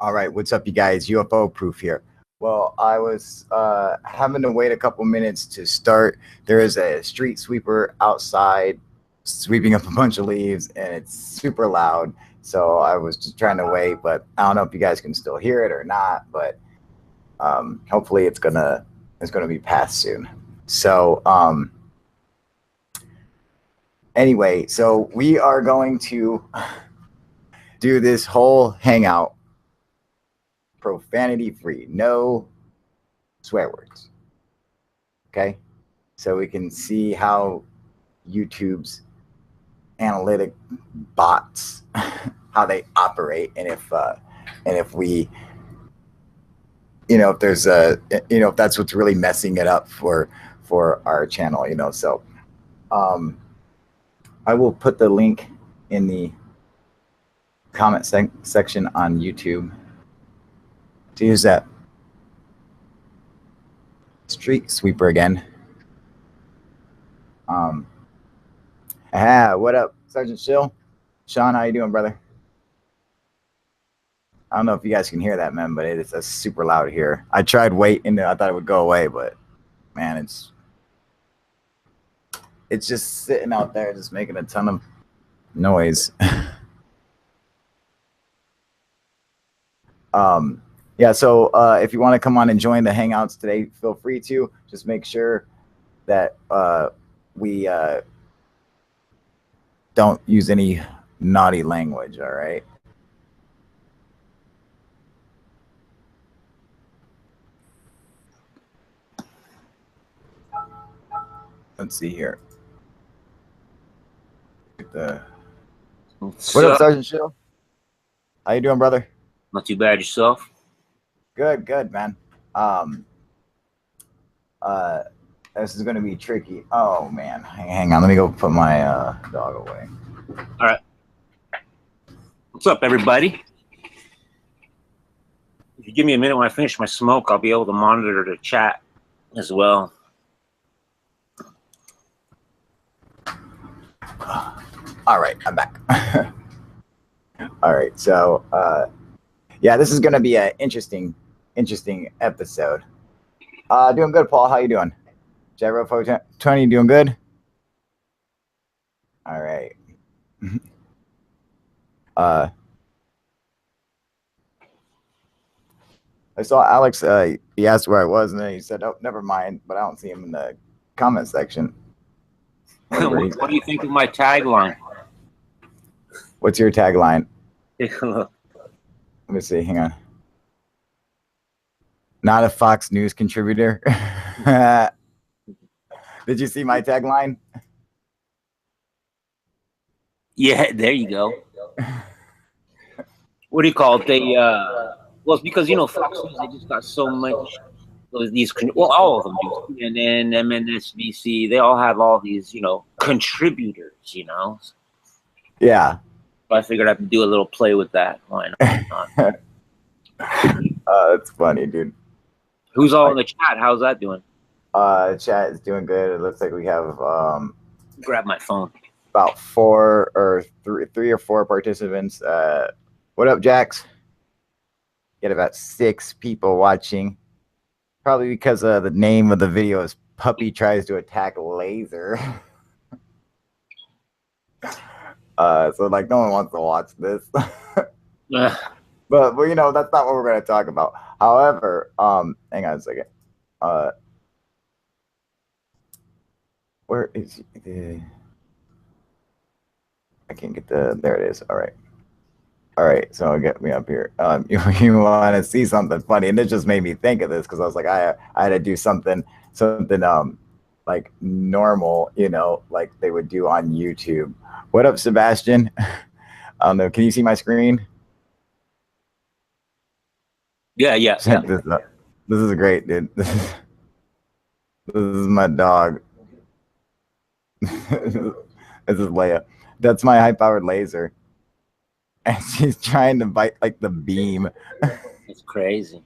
All right, what's up, you guys? UFO Proof here. Well, I was having to wait a couple minutes to start. There is a street sweeper outside sweeping up a bunch of leaves, and it's super loud. So I was just trying to wait, but I don't know if you guys can still hear it or not. But hopefully, it's gonna be past soon. So anyway, so we are going to do this whole hangout profanity free, no swear words. Okay, so we can see how YouTube's analytic bots how they operate, and if we, if there's a, if that's what's really messing it up for our channel. So um I will put the link in the comment section on YouTube to use that street sweeper again. What up, Sergeant Shill? Sean, how you doing, brother? I don't know if you guys can hear that, man, but it's super loud here. I tried waiting, I thought it would go away, but man, it's just sitting out there, just making a ton of noise. Yeah, so if you want to come on and join the Hangouts today, feel free to. Just make sure that we don't use any naughty language, all right? Let's see here. What up, Sergeant Shill? How you doing, brother? Not too bad. Yourself? Good, man. This is gonna be tricky. Oh man, hang on. Let me go put my dog away. All right. What's up, everybody? If you give me a minute when I finish my smoke, I'll be able to monitor the chat as well. All right, I'm back. All right, so yeah, this is gonna be an interesting episode. Doing good, Paul. How you doing? Gyro 20, doing good? All right. I saw Alex, he asked where I was, and then he said, oh, never mind, but I don't see him in the comment section. What do you think of my tagline? What's your tagline? Take a look. Let me see, hang on. Not a Fox News contributor. Did you see my tagline? Yeah, there you go. What do you call it? They well, it's because Fox News, they just got so much these, well, all of them do. CNN, MSNBC, they all have all these contributors. Yeah. So I figured I'd do a little play with that. Why not? It's funny, dude. Who's all in the chat? How's that doing? Chat is doing good. It looks like we have grab my phone. About three or four participants. What up, Jax? Get about 6 people watching. Probably because the name of the video is Puppy Tries to Attack Laser. So like no one wants to watch this. But that's not what we're going to talk about. However, hang on a second. Where is the? I can't get there it is. All right. So get me up here. You want to see something funny, and it just made me think of this because I was like, I had to do something like normal, like they would do on YouTube. What up, Sebastian? I don't know. Can you see my screen? Yeah. Check this out. This is great, dude. This is my dog. This is Leia. That's my high-powered laser. And she's trying to bite like the beam. It's crazy.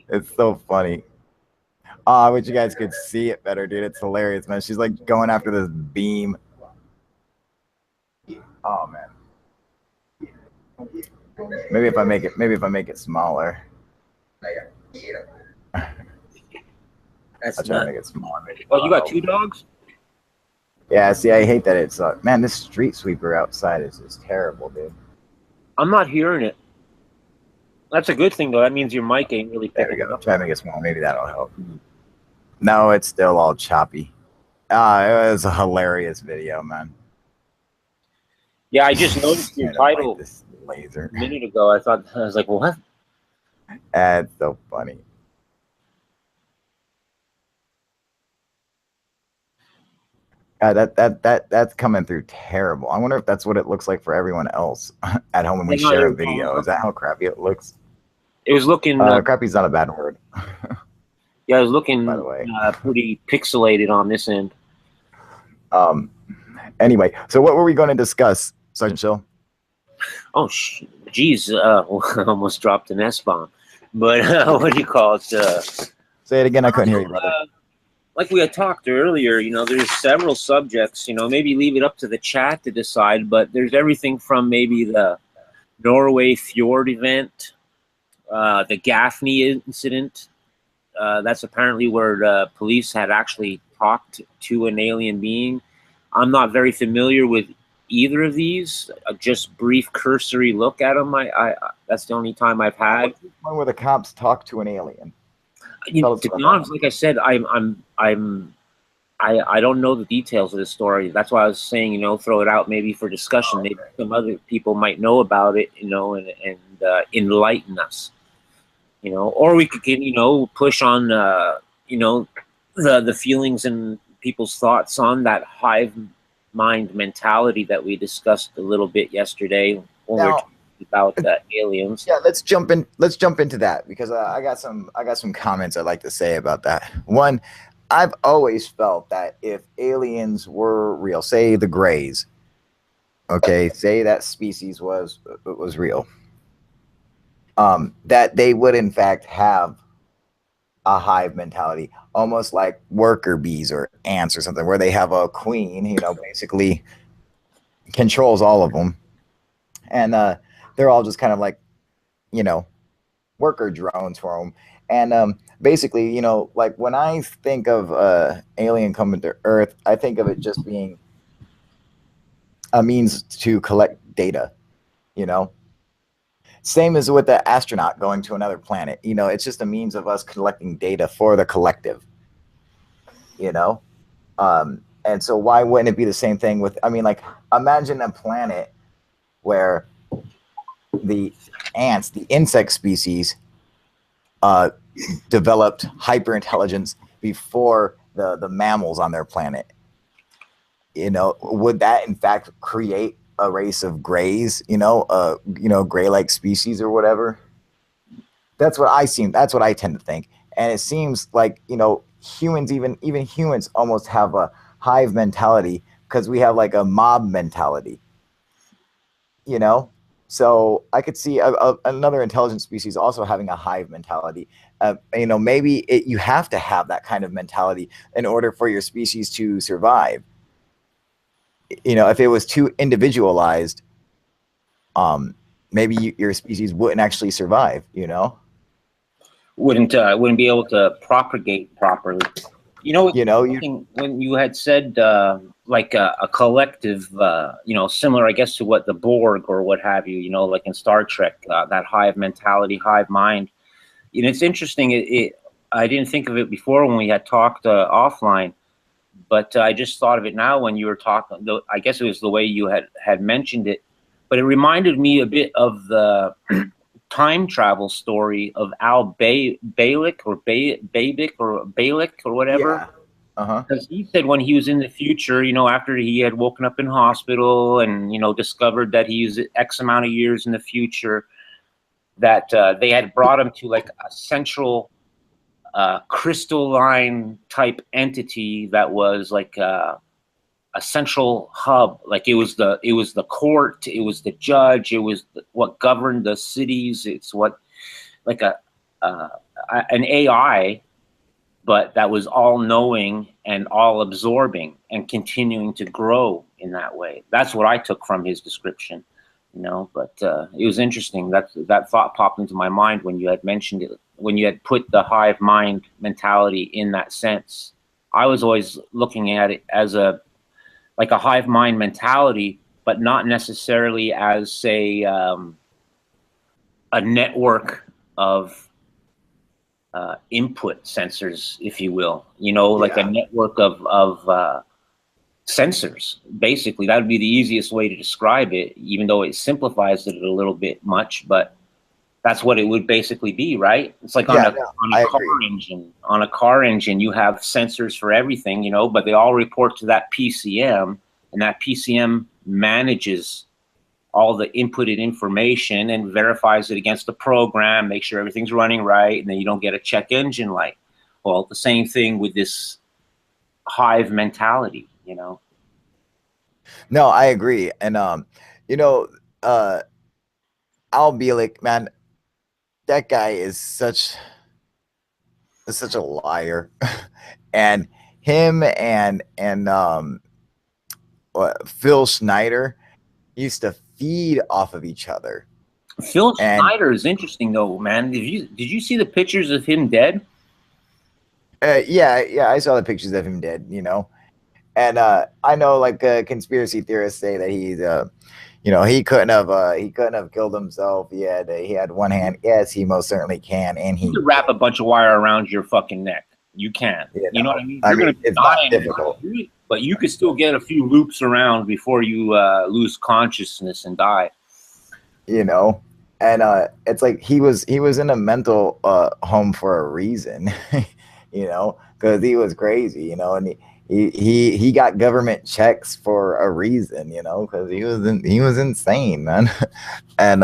It's so funny. I wish you guys could see it better, dude. It's hilarious, man. She's like going after this beam. Oh man. Maybe if I make it smaller. That's I'll try to not. make it smaller. Maybe Oh, you that'll got help. 2 dogs? Yeah, see, I hate that it's man. This street sweeper outside is just terrible, dude. I'm not hearing it. That's a good thing though. That means your mic ain't really There we picking it go. up. Try to make it small. Maybe that'll help. No, it's still all choppy. It was a hilarious video, man. Yeah, I just noticed your Trying to bite title this laser. a minute ago. I was like, what? That's so funny. That's coming through terrible. I wonder if that's what it looks like for everyone else at home when we Yeah, no, share a video. Is that how crappy it looks? it was looking. Crappy's not a bad word, Yeah, it was by the looking way. pretty pixelated on this end. Anyway, so what were we going to discuss, Sergeant Chill? Oh, geez, I almost dropped an S-bomb. But what do you call it? Say it again. I couldn't hear you, brother. Like we had talked earlier, there's several subjects, maybe leave it up to the chat to decide, but there's everything from maybe the Norway fjord event, the Gaffney incident. That's apparently where the police had actually talked to an alien being. I'm not very familiar with either of these. Just brief cursory look at them. I that's the only time I've had. One where the cops talk to an alien. To be honest, like I said, I don't know the details of the story. That's why I was saying, throw it out maybe for discussion. Maybe some other people might know about it, and enlighten us. Or we could, push on, the feelings and people's thoughts on that hive mind mentality that we discussed a little bit yesterday when we were talking about aliens. Yeah, let's jump into that because I got some comments I'd like to say about that. One, I've always felt that if aliens were real, say the Greys, okay, say that species was real, that they would in fact have a hive mentality, almost like worker bees or ants or something, where they have a queen, basically controls all of them, and they're all just kind of like, worker drones for them. And basically, like when I think of alien coming to Earth, I think of it just being a means to collect data, Same as with the astronaut going to another planet. It's just a means of us collecting data for the collective, And so why wouldn't it be the same thing with, like, imagine a planet where the ants, the insect species, developed hyperintelligence before the mammals on their planet. Would that in fact create a race of grays, gray-like species or whatever? That's what I tend to think. And it seems like, humans, even humans almost have a hive mentality because we have like a mob mentality, So I could see another intelligent species also having a hive mentality. Maybe you have to have that kind of mentality in order for your species to survive. If it was too individualized, maybe your species wouldn't actually survive. Wouldn't be able to propagate properly. When you had said like a collective, similar, I guess, to what the Borg or what have you, like in Star Trek, that hive mentality, hive mind. It's interesting. I didn't think of it before when we had talked offline, but I just thought of it now when you were talking. I guess it was the way you had mentioned it, but it reminded me a bit of the time travel story of Al Balick or Babick or Balick or whatever. Yeah. Because he said when he was in the future, after he had woken up in hospital and, discovered that he was X amount of years in the future, that they had brought him to like a central crystalline type entity that was like a central hub. Like it was the court, it was the judge, it was what governed the cities. It's what like an AI, but that was all knowing and all absorbing and continuing to grow in that way. That's what I took from his description. you know. But it was interesting that thought popped into my mind when you had mentioned it, when you had put the hive mind mentality in that sense. I was always looking at it as a hive mind mentality, but not necessarily as, say, a network of input sensors, if you will, you know, like a network of sensors. Basically, that would be the easiest way to describe it, even though it simplifies it a little bit much, but that's what it would basically be, right? It's like on a car engine. On a car engine, you have sensors for everything, you know, but they all report to that PCM, and that PCM manages all the inputted information and verifies it against the program, make sure everything's running right, and then you don't get a check engine light. Well, the same thing with this hive mentality, you know. No, I agree. And you know, Al Bielek, man, that guy is such a liar. And him and Phil Schneider used to feed off of each other. Phil Schneider is interesting though, man. Did you see the pictures of him dead? Yeah, I saw the pictures of him dead, you know. And I know, like, conspiracy theorists say that he's you know, he couldn't have killed himself. He had one hand. Yes, he most certainly can. And he could wrap a bunch of wire around your fucking neck. You can. You know what I mean? You're gonna be it's not difficult, but you could still get a few loops around before you lose consciousness and die. You know, and it's like he was in a mental home for a reason, you know, because he was crazy, you know, and he got government checks for a reason, you know, because he was insane, man. And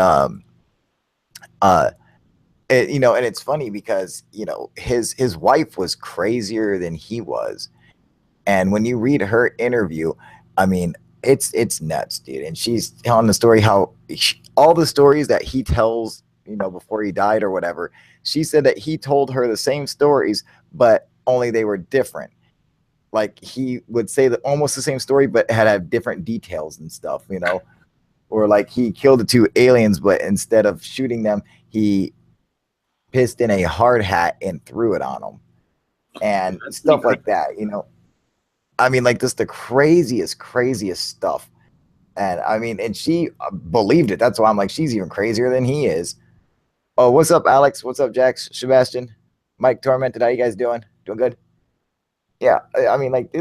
you know, and it's funny because, you know, his wife was crazier than he was. And when you read her interview, I mean, it's nuts, dude. And she's telling the story how all the stories that he tells, you know, before he died or whatever, she said that he told her the same stories, but only they were different. Like, he would say that almost the same story, but had different details and stuff, you know, or like he killed the two aliens, but instead of shooting them, he pissed in a hard hat and threw it on them, and stuff like that, you know. I mean, like, just the craziest stuff. And I mean, and she believed it. That's why I'm like, she's even crazier than he is. Oh, what's up, Alex? What's up, Jax? Sebastian? Mike Tormented, how you guys doing? Doing good? Yeah, I mean, like,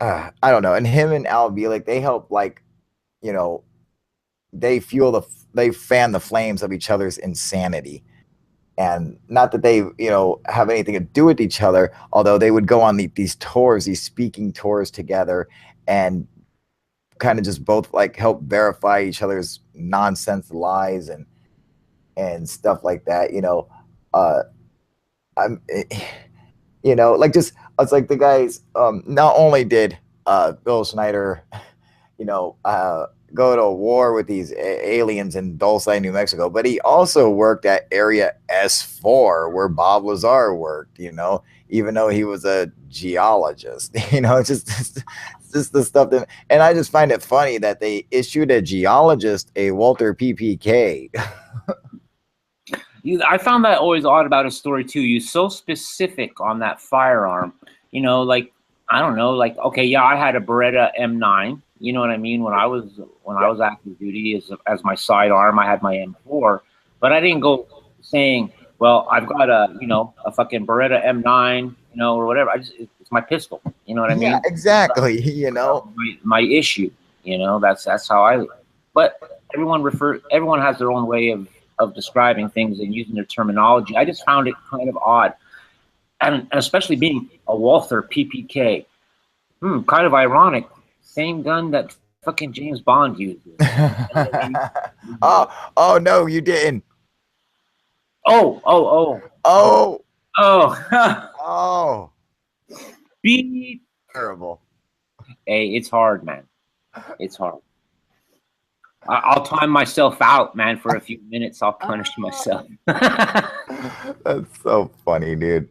I don't know. And him and Al Bielek, they help, like, you know, they fan the flames of each other's insanity. And not that they, you know, have anything to do with each other, although they would go on these tours, these speaking tours together, and kind of just both, like, help verify each other's nonsense lies and stuff like that, you know. I'm you know, like, just, it's like the guys, not only did Bill Schneider, you know, go to war with these aliens in Dulce, New Mexico, but he also worked at Area S4 where Bob Lazar worked, you know, even though he was a geologist, you know. It's just the stuff that, and I just find it funny that they issued a geologist a Walter PPK. I found that always odd about his story too. He's so specific on that firearm, you know, like, I don't know, like, okay, yeah, I had a Beretta M9, you know what I mean? When I was active duty as my sidearm, I had my M4, but I didn't go saying, well, I've got a fucking Beretta M9, you know, or whatever. It's my pistol, you know what I mean? Yeah, exactly. You know, my issue, you know, that's how but everyone has their own way of describing things and using their terminology. I just found it kind of odd. And especially being a Walther PPK. Kind of ironic. Same gun that fucking James Bond uses. Oh no, you didn't. Oh. Be terrible. Hey, it's hard, man. It's hard. I'll time myself out, man, for a few minutes. I'll punish myself. That's so funny, dude.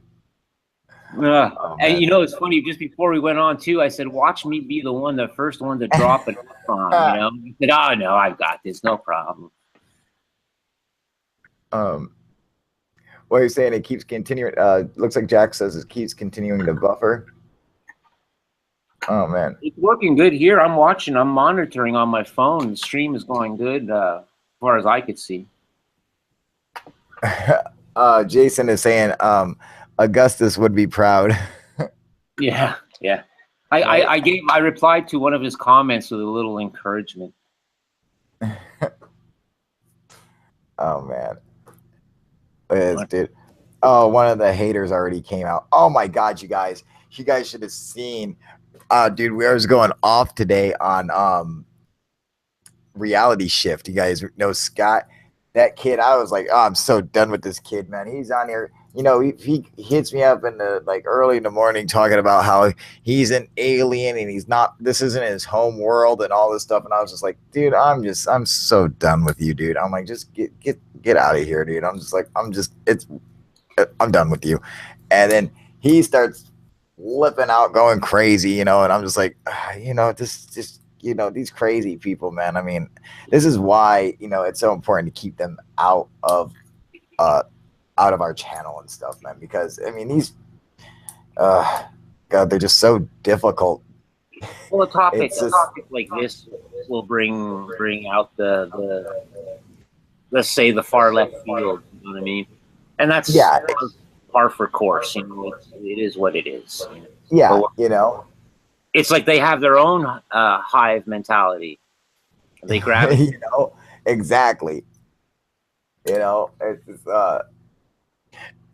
Oh, and you know, it's funny. Just before we went on too, I said, "Watch me be the first one to drop an F-bomb." You know, he said, "Oh no, I've got this, no problem." What are you saying? It keeps continuing. Looks like Jack says it keeps continuing to buffer. Oh man, it's working good here. I'm watching. I'm monitoring on my phone. The stream is going good, as far as I could see. Jason is saying Augustus would be proud. Yeah. I replied to one of his comments with a little encouragement. Oh man. Dude. Oh, one of the haters already came out. Oh my god, you guys should have seen. Dude, we was going off today on Reality Shift. You guys know Scott, that kid. I was like, oh, I'm so done with this kid, man. He's on here, you know, he hits me up in the like early in the morning talking about how he's an alien and he's not, this isn't his home world and all this stuff. And I was just like, dude, I'm so done with you, dude. I'm like, just get out of here, dude. I'm done with you. And then he starts flipping out, going crazy, you know, and I'm just like, you know, just you know, these crazy people, man. I mean, this is why, you know, it's so important to keep them out of our channel and stuff, man, because I mean, these God, they're just so difficult. Well, a topic like this will bring out the let's say the far left field, you know what I mean? And that's par for course, you know, it is what it is. You know? Yeah, so, you know, it's like they have their own hive mentality. They grab it. You know, exactly. You know,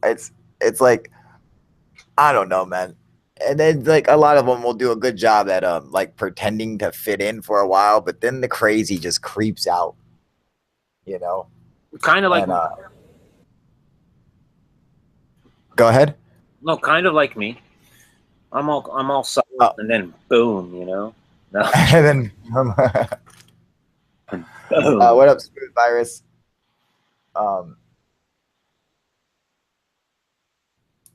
it's like, I don't know, man. And then like a lot of them will do a good job at like pretending to fit in for a while, but then the crazy just creeps out. You know, kind of like. Go ahead. No, kind of like me. I'm all solid, and then boom, you know. No. And then what up, Smooth Virus? What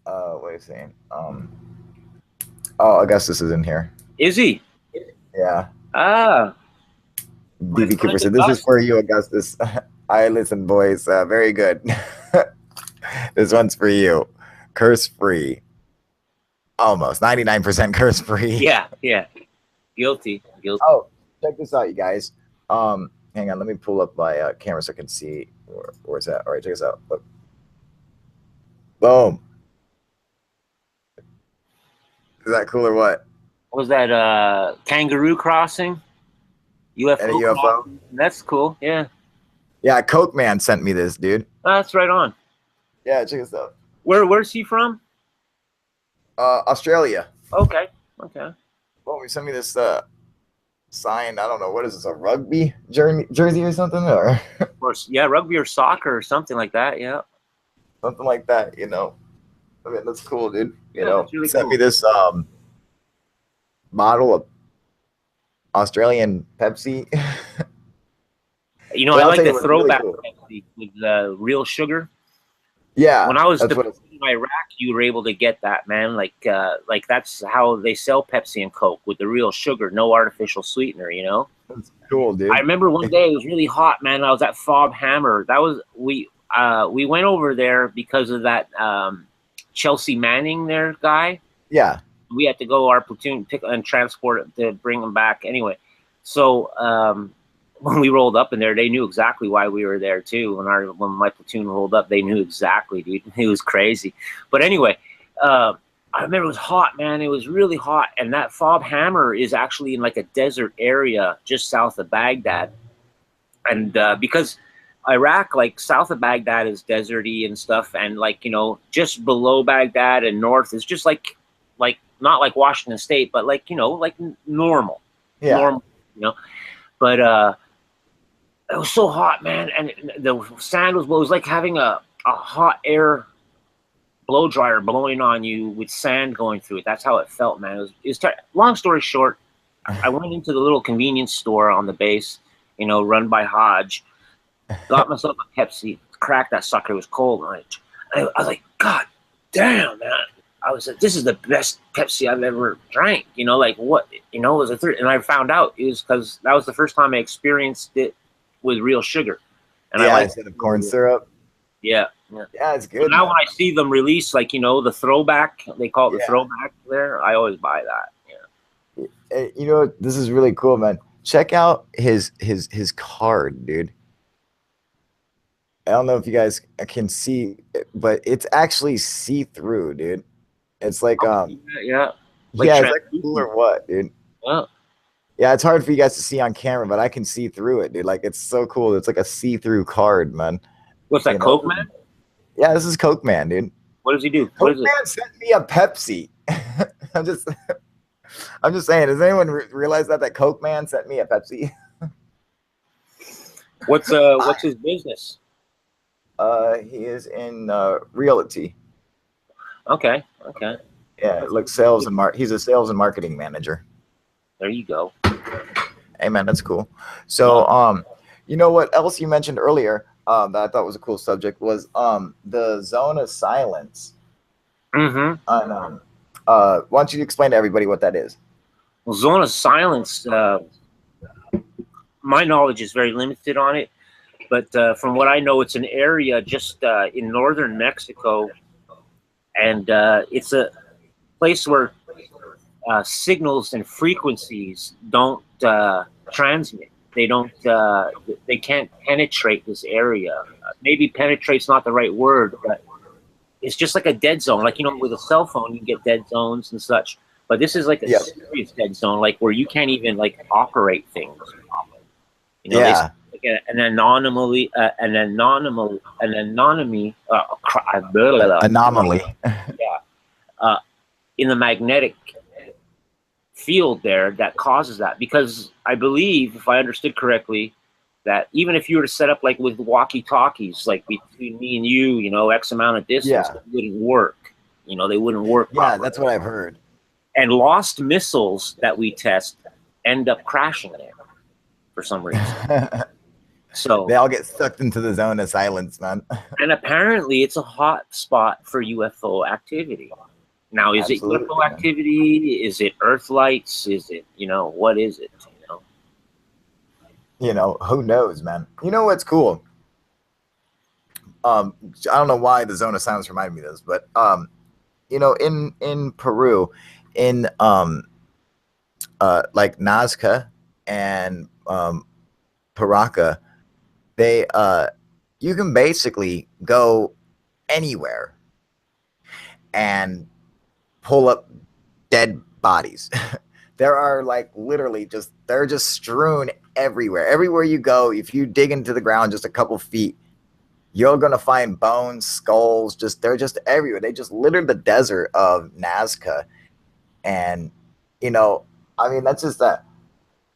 are you saying? Oh, Augustus is in here. Is he? Yeah. DB Cooper said, "This is for you, Augustus." I listen, boys. Very good. This one's for you. Curse free. Almost 99% curse free. Yeah. Guilty. Oh, check this out, you guys. Hang on, let me pull up my camera so I can see where's that. All right, check this out. Look. Boom. Is that cool or what? Was that kangaroo crossing? UFO. And a UFO. Crossing? That's cool. Yeah. Yeah, Coke Man sent me this, dude. That's right on. Yeah, check this out. Where's he from? Australia. Okay. Well, he sent me this sign. I don't know, what is this? A rugby jersey or something, or? Of course, yeah, rugby or soccer or something like that. Yeah. Something like that, you know. I mean, that's cool, dude. You know, really sent cool. me this bottle of Australian Pepsi. You know, I like the throwback really cool. Pepsi with real sugar. Yeah. When I was in Iraq, you were able to get that, man. Like that's how they sell Pepsi and Coke, with the real sugar, no artificial sweetener, you know? That's cool, dude. I remember one day it was really hot, man. I was at Fob Hammer. That was we went over there because of that Chelsea Manning there guy. Yeah. We had to go our platoon pick and transport it to bring them back. Anyway, so when we rolled up in there, they knew exactly why we were there too. When my platoon rolled up, they knew exactly, dude. It was crazy. But anyway, I remember it was hot, man. It was really hot. And that Fob Hammer is actually in like a desert area just south of Baghdad. And because Iraq, like south of Baghdad is deserty and stuff. And like, you know, just below Baghdad and north is just like not like Washington State, but like, you know, like normal. Yeah. Normal, you know. But it was so hot, man. And the sand was like having a hot air blow dryer blowing on you with sand going through it. That's how it felt, man. It was long story short, I went into the little convenience store on the base, you know, run by Hodge, got myself a Pepsi, cracked that sucker. It was cold. And I was like, God damn, man. I was like, this is the best Pepsi I've ever drank. You know, like what, you know, it was a third. And I found out it was because that was the first time I experienced it with real sugar. And I like instead of corn syrup. Yeah. Yeah, it's good. So now when I see them release, like, you know, the throwback, they call it the throwback there, I always buy that. Yeah. You know, this is really cool, man. Check out his card, dude. I don't know if you guys can see, but it's actually see-through, dude. It's like Like yeah, is that cool or what, dude? Yeah, it's hard for you guys to see on camera, but I can see through it, dude. Like, it's so cool. It's like a see-through card, man. What's that, Coke Man? Yeah, this is Coke Man, dude. What does he do? Coke Man sent me a Pepsi. I'm just saying. Does anyone realize that Coke Man sent me a Pepsi? What's his business? He is in realty. Okay. Yeah, like he's a sales and marketing manager. There you go. Hey, man, that's cool. So, you know what else you mentioned earlier that I thought was a cool subject was the zone of silence. Mm-hmm. And, why don't you explain to everybody what that is? Well, zone of silence, my knowledge is very limited on it, but from what I know, it's an area just in northern Mexico, and it's a place where signals and frequencies don't transmit. They don't. They can't penetrate this area. Maybe penetrate's not the right word, but it's just like a dead zone. Like, you know, with a cell phone, you get dead zones and such. But this is like a serious dead zone, like where you can't even like operate things. You know, like an anomaly. Yeah. In the magnetic field there that causes that, because I believe, if I understood correctly, that even if you were to set up like with walkie-talkies, like between me and you, you know, X amount of distance, it wouldn't work. You know, they wouldn't work. Yeah, that's what I've heard. And lost missiles that we test end up crashing there for some reason. So they all get sucked into the zone of silence, man. And apparently it's a hot spot for UFO activity. Now, is it UFO activity? Is it Earth lights? Is it, you know, what is it? You know, who knows, man? You know what's cool? I don't know why the zone of silence reminded me of this, but you know, in Peru, in like Nazca and Paracas, they you can basically go anywhere and pull up dead bodies. There are like literally they're just strewn everywhere. Everywhere you go, if you dig into the ground just a couple feet, you're gonna find bones, skulls. They're just everywhere. They just littered the desert of Nazca, and you know, I mean, that's just that.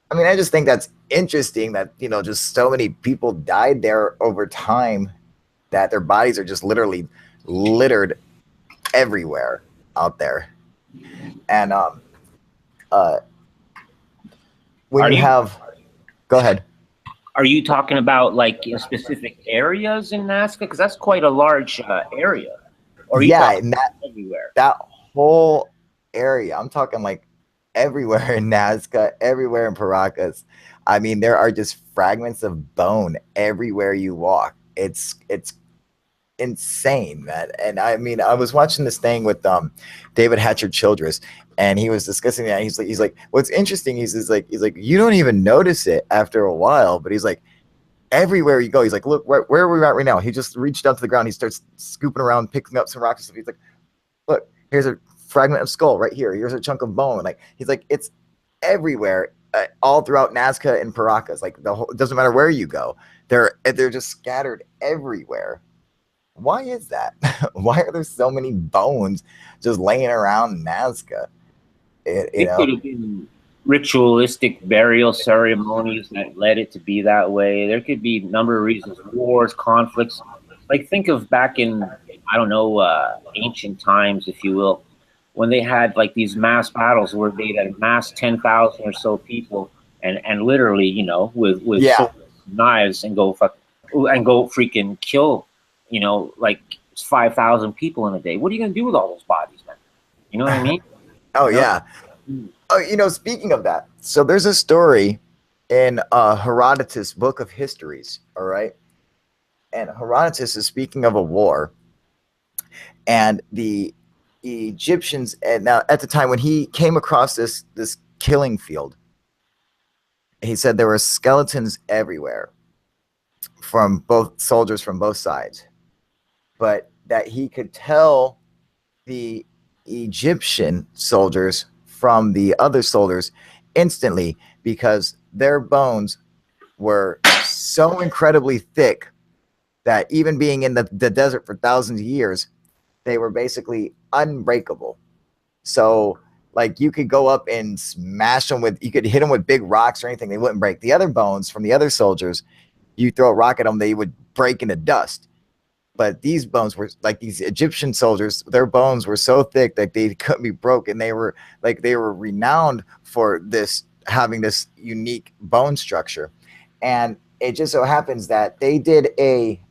I mean, I just think that's interesting that, you know, just so many people died there over time that their bodies are just literally littered everywhere out there. And when go ahead. Are you talking about like in specific areas in Nazca? Because that's quite a large area. Or everywhere? That whole area. I'm talking like everywhere in Nazca, everywhere in Paracas. I mean, there are just fragments of bone everywhere you walk. It's insane, man. And I mean, I was watching this thing with David Hatcher Childress, and he was discussing that. He's like, what's interesting is like you don't even notice it after a while, but he's like, everywhere you go, he's like, look, where are we at right now? He just reached down to the ground. He starts scooping around, picking up some rocks and stuff. He's like, look, here's a fragment of skull right here. Here's a chunk of bone. Like, he's like, it's everywhere, all throughout Nazca and Paracas. Like, it doesn't matter where you go. They're just scattered everywhere. Why is that? Why are there so many bones just laying around Nazca? It could have been ritualistic burial ceremonies that led it to be that way. There could be a number of reasons: wars, conflicts. Like, think of back in, I don't know, ancient times, if you will, when they had like these mass battles where they'd amass 10,000 or so people and literally, you know, with swords, knives and go freaking kill, you know, like 5,000 people in a day. What are you going to do with all those bodies, man? You know what I mean? Oh, You know? yeah. Oh, you know, speaking of that, so there's a story in Herodotus' Book of Histories, all right? And Herodotus is speaking of a war, and the Egyptians, and now at the time when he came across this killing field, he said there were skeletons everywhere from both soldiers from both sides, but that he could tell the Egyptian soldiers from the other soldiers instantly because their bones were so incredibly thick that even being in the desert for thousands of years, they were basically unbreakable. So like you could go up and smash them with, you could hit them with big rocks or anything, they wouldn't break. The other bones from the other soldiers, you throw a rock at them, they would break into dust. But these bones were like these Egyptian soldiers, their bones were so thick that they couldn't be broken. They were renowned for this, having this unique bone structure. And it just so happens that they did a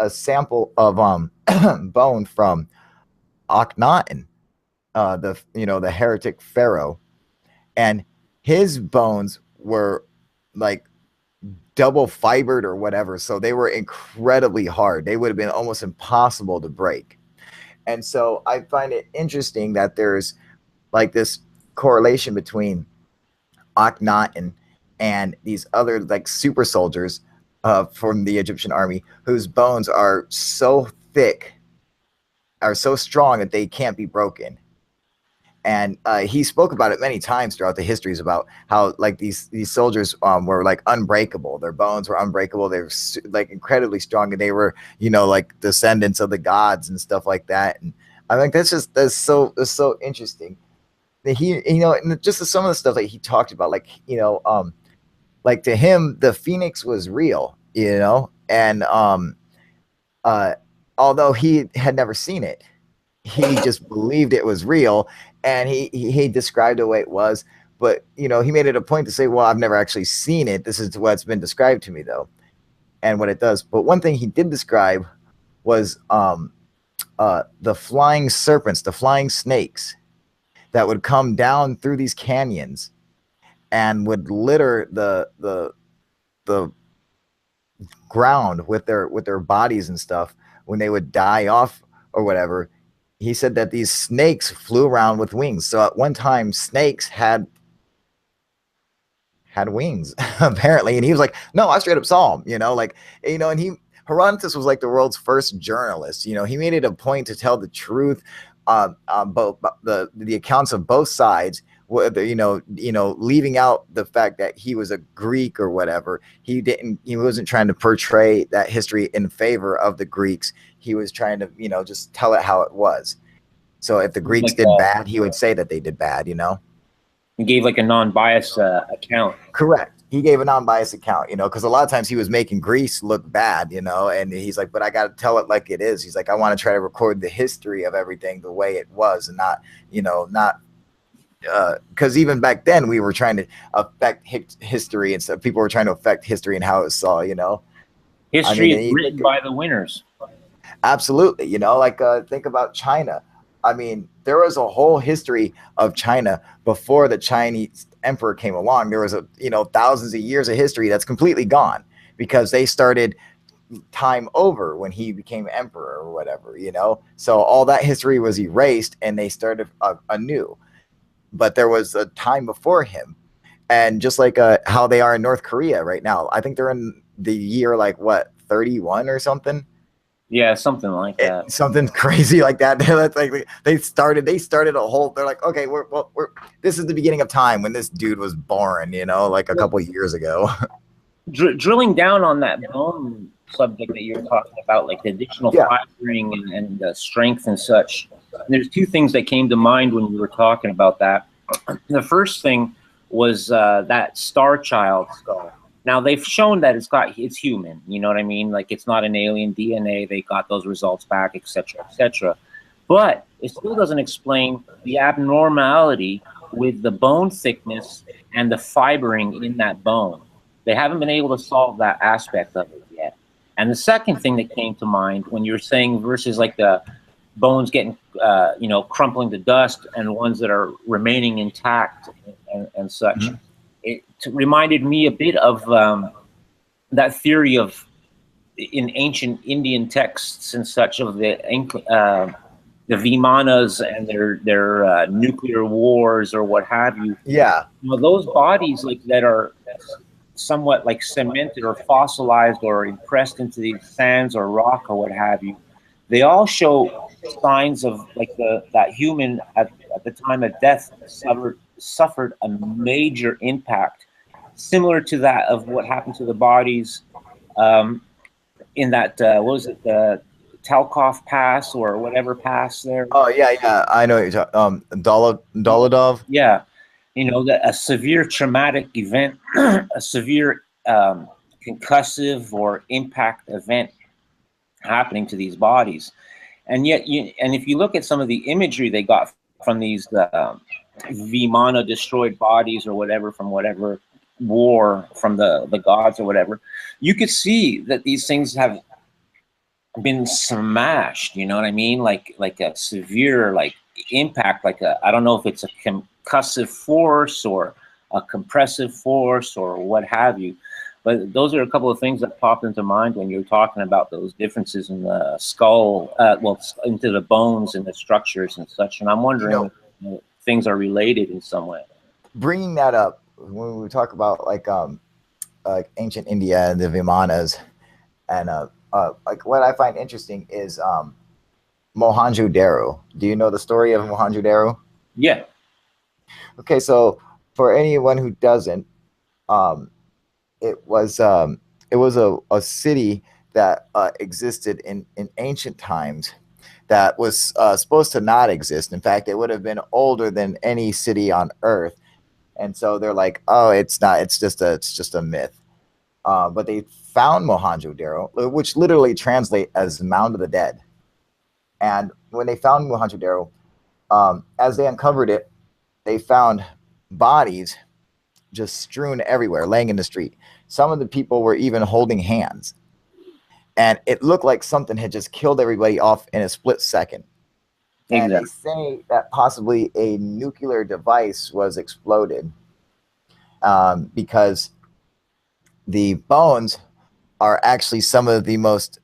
sample of bone from Akhenaten, the heretic pharaoh, and his bones were like double fibered or whatever, so they were incredibly hard. They would have been almost impossible to break. And so I find it interesting that there's like this correlation between Akhenaten and these other like super soldiers from the Egyptian army whose bones are so thick, are so strong that they can't be broken. And he spoke about it many times throughout the histories about how like these soldiers were like unbreakable. Their bones were unbreakable. They were like incredibly strong, and they were, you know, like descendants of the gods and stuff like that. And I think that's so interesting. He, you know, and just some of the stuff that he talked about, like, you know, like to him the phoenix was real, you know, and although he had never seen it, he just believed it was real, and he described the way it was. But you know, he made it a point to say, well, I've never actually seen it, this is what's been described to me though, and what it does. But one thing he did describe was the flying serpents, the flying snakes that would come down through these canyons and would litter the ground with their bodies and stuff when they would die off or whatever. He said that these snakes flew around with wings. So at one time, snakes had wings apparently, and he was like, "No, I straight up saw them." You know, like, you know, and Herodotus was like the world's first journalist. You know, he made it a point to tell the truth on both the accounts of both sides. Whether leaving out the fact that he was a Greek or whatever. He wasn't trying to portray that history in favor of the Greeks. He was trying to, you know, just tell it how it was. So if the Greeks did bad, he would say that they did bad, you know? He gave like a non-biased account. Correct. He gave a non-biased account, you know, because a lot of times he was making Greece look bad, you know, and he's like, but I got to tell it like it is. He's like, I want to try to record the history of everything the way it was, and not, you know, not because even back then we were trying to affect history, and so people were trying to affect history and how it saw, you know. History is written by the winners. Absolutely. You know, like think about China. I mean, there was a whole history of China before the Chinese emperor came along. There was thousands of years of history that's completely gone because they started time over when he became emperor or whatever, you know. So all that history was erased and they started anew. But there was a time before him. And just like how they are in North Korea right now, I think they're in the year like what, 31 or something. Yeah, something like that. Something crazy like that. That's like they started a whole. They're like, okay, we're this is the beginning of time when this dude was born. You know, like a couple of years ago. Drilling down on that bone subject that you're talking about, like the additional fibering and the strength and such. There's two things that came to mind when we were talking about that. The first thing was that Star Child skull. Now they've shown that it's human, you know what I mean? Like it's not an alien DNA. They got those results back, etc., etc. But it still doesn't explain the abnormality with the bone thickness and the fibering in that bone. They haven't been able to solve that aspect of it yet. And the second thing that came to mind when you were saying versus like the bones getting, crumpling to dust, and ones that are remaining intact and such. It reminded me a bit of that theory of in ancient Indian texts and such of the Vimanas and their nuclear wars or what have you. Yeah. Those bodies like that are somewhat like cemented or fossilized or impressed into the sands or rock or what have you. They all show signs of like that human at the time of death suffered a major impact, similar to that of what happened to the bodies in that what was it, the Talkov Pass or whatever pass there. Oh yeah, I know what you're talking. Dolodov. Yeah, a severe traumatic event, a severe concussive or impact event happening to these bodies, and yet if you look at some of the imagery they got from these Vimana destroyed bodies or whatever from whatever war from the gods or whatever, you could see that these things have been smashed. You know what I mean? Like a severe like impact, like I don't know if it's a concussive force or a compressive force or what have you. But those are a couple of things that popped into mind when you're talking about those differences in the skull, into the bones and the structures and such. And I'm wondering if things are related in some way. Bringing that up, when we talk about like ancient India and the Vimanas, and like what I find interesting is Mohenjo-daro. Do you know the story of Mohenjo-daro? Yeah. Okay, so for anyone who doesn't, it was a city that existed in ancient times that was supposed to not exist. In fact, it would have been older than any city on Earth. And so they're like, oh, it's not. It's just a myth. But they found Mohenjo-daro, which literally translates as Mound of the Dead. And when they found Mohenjo-daro, as they uncovered it, they found bodies just strewn everywhere, laying in the street. Some of the people were even holding hands. And it looked like something had just killed everybody off in a split second. And they say that possibly a nuclear device was exploded because the bones are actually some of the most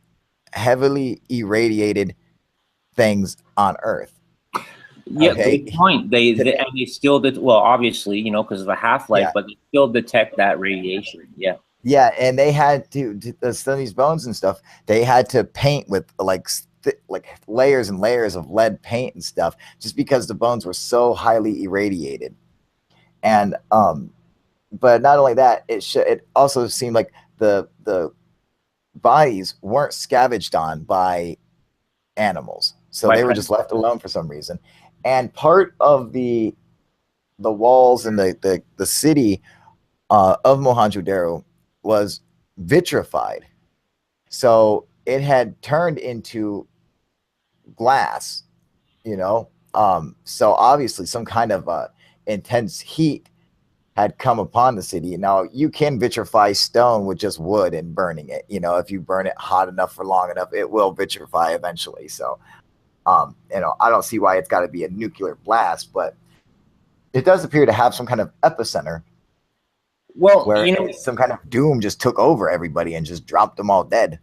heavily irradiated things on Earth. Yeah, okay. Good point. They still did well, obviously, because of the half-life, but they still detect that radiation. Yeah. Yeah, and they had to study these bones and stuff. They had to paint with like layers and layers of lead paint and stuff, just because the bones were so highly irradiated. And but not only that, it also seemed like the bodies weren't scavenged on by animals, so they were just left alone for some reason. And part of the walls and the city of Mohenjo-daro was vitrified, so it had turned into glass. So obviously some kind of intense heat had come upon the city. Now you can vitrify stone with just wood and burning it. If you burn it hot enough for long enough, it will vitrify eventually. So I don't see why it's got to be a nuclear blast, but it does appear to have some kind of epicenter. Well, where some kind of doom just took over everybody and just dropped them all dead.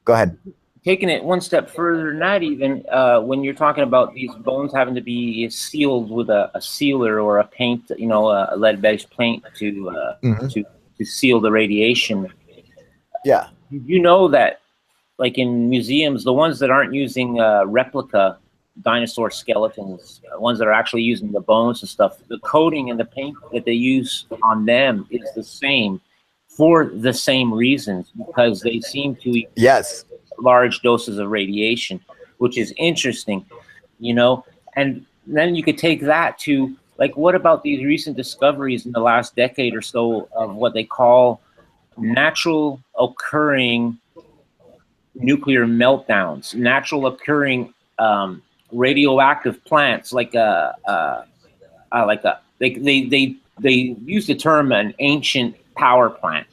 Go ahead. Taking it one step further than that, even when you're talking about these bones having to be sealed with a sealer or a paint, a lead-based paint to seal the radiation. Yeah. You know that, like in museums, the ones that aren't using replica dinosaur skeletons, ones that are actually using the bones and stuff, the coating and the paint that they use on them is the same for the same reasons, because they seem to large doses of radiation, which is interesting, and then you could take that to like, what about these recent discoveries in the last decade or so of what they call natural occurring nuclear meltdowns, natural occurring radioactive plants, they use the term an ancient power plant,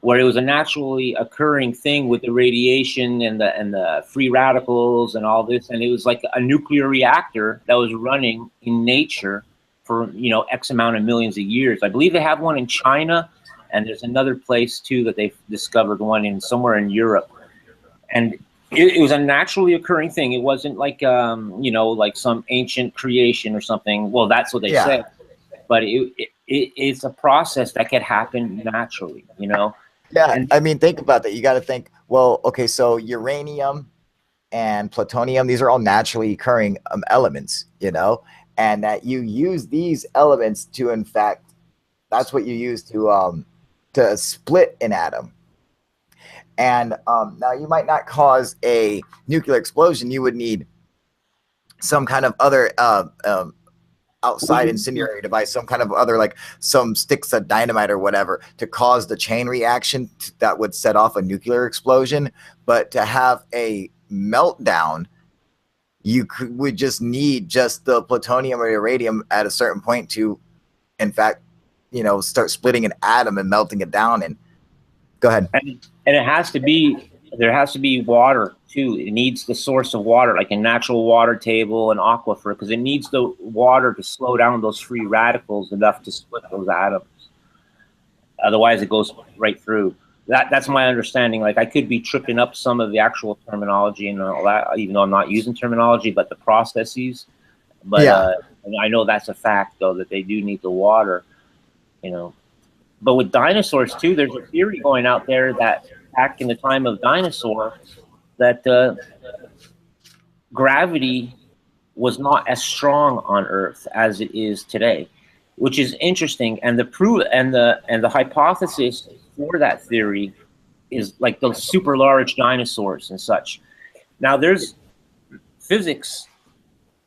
where it was a naturally occurring thing with the radiation and the free radicals and all this, and it was like a nuclear reactor that was running in nature for, you know, X amount of millions of years. I believe they have one in China, and there's another place too that they've discovered one in somewhere in Europe. And it was a naturally occurring thing. It wasn't like you know, like some ancient creation or something. Well, that's what they say, but it's a process that could happen naturally, you know. Yeah, and I mean, think about that. You got to think, well, okay, so uranium and plutonium, these are all naturally occurring elements, you know, and that you use these elements to, in fact, that's what you use to split an atom. And now you might not cause a nuclear explosion. You would need some kind of other outside incendiary device, some kind of other, like some sticks of dynamite or whatever, to cause the chain reaction that would set off a nuclear explosion. But to have a meltdown, you would just need just the plutonium or uranium at a certain point to, in fact, you know, start splitting an atom and melting it down. And go ahead. And it has to be, there has to be water too. It needs the source of water, like a natural water table, an aquifer, because it needs the water to slow down those free radicals enough to split those atoms. Otherwise, it goes right through. That's my understanding. Like, I could be tripping up some of the actual terminology and all that, even though I'm not using terminology, but the processes. But yeah. I know that's a fact, though, that they do need the water, you know. But with dinosaurs, too, there's a theory going out there that back in the time of dinosaur, that gravity was not as strong on Earth as it is today, which is interesting. And the proof and the hypothesis for that theory is like those super large dinosaurs and such. Now, there's physics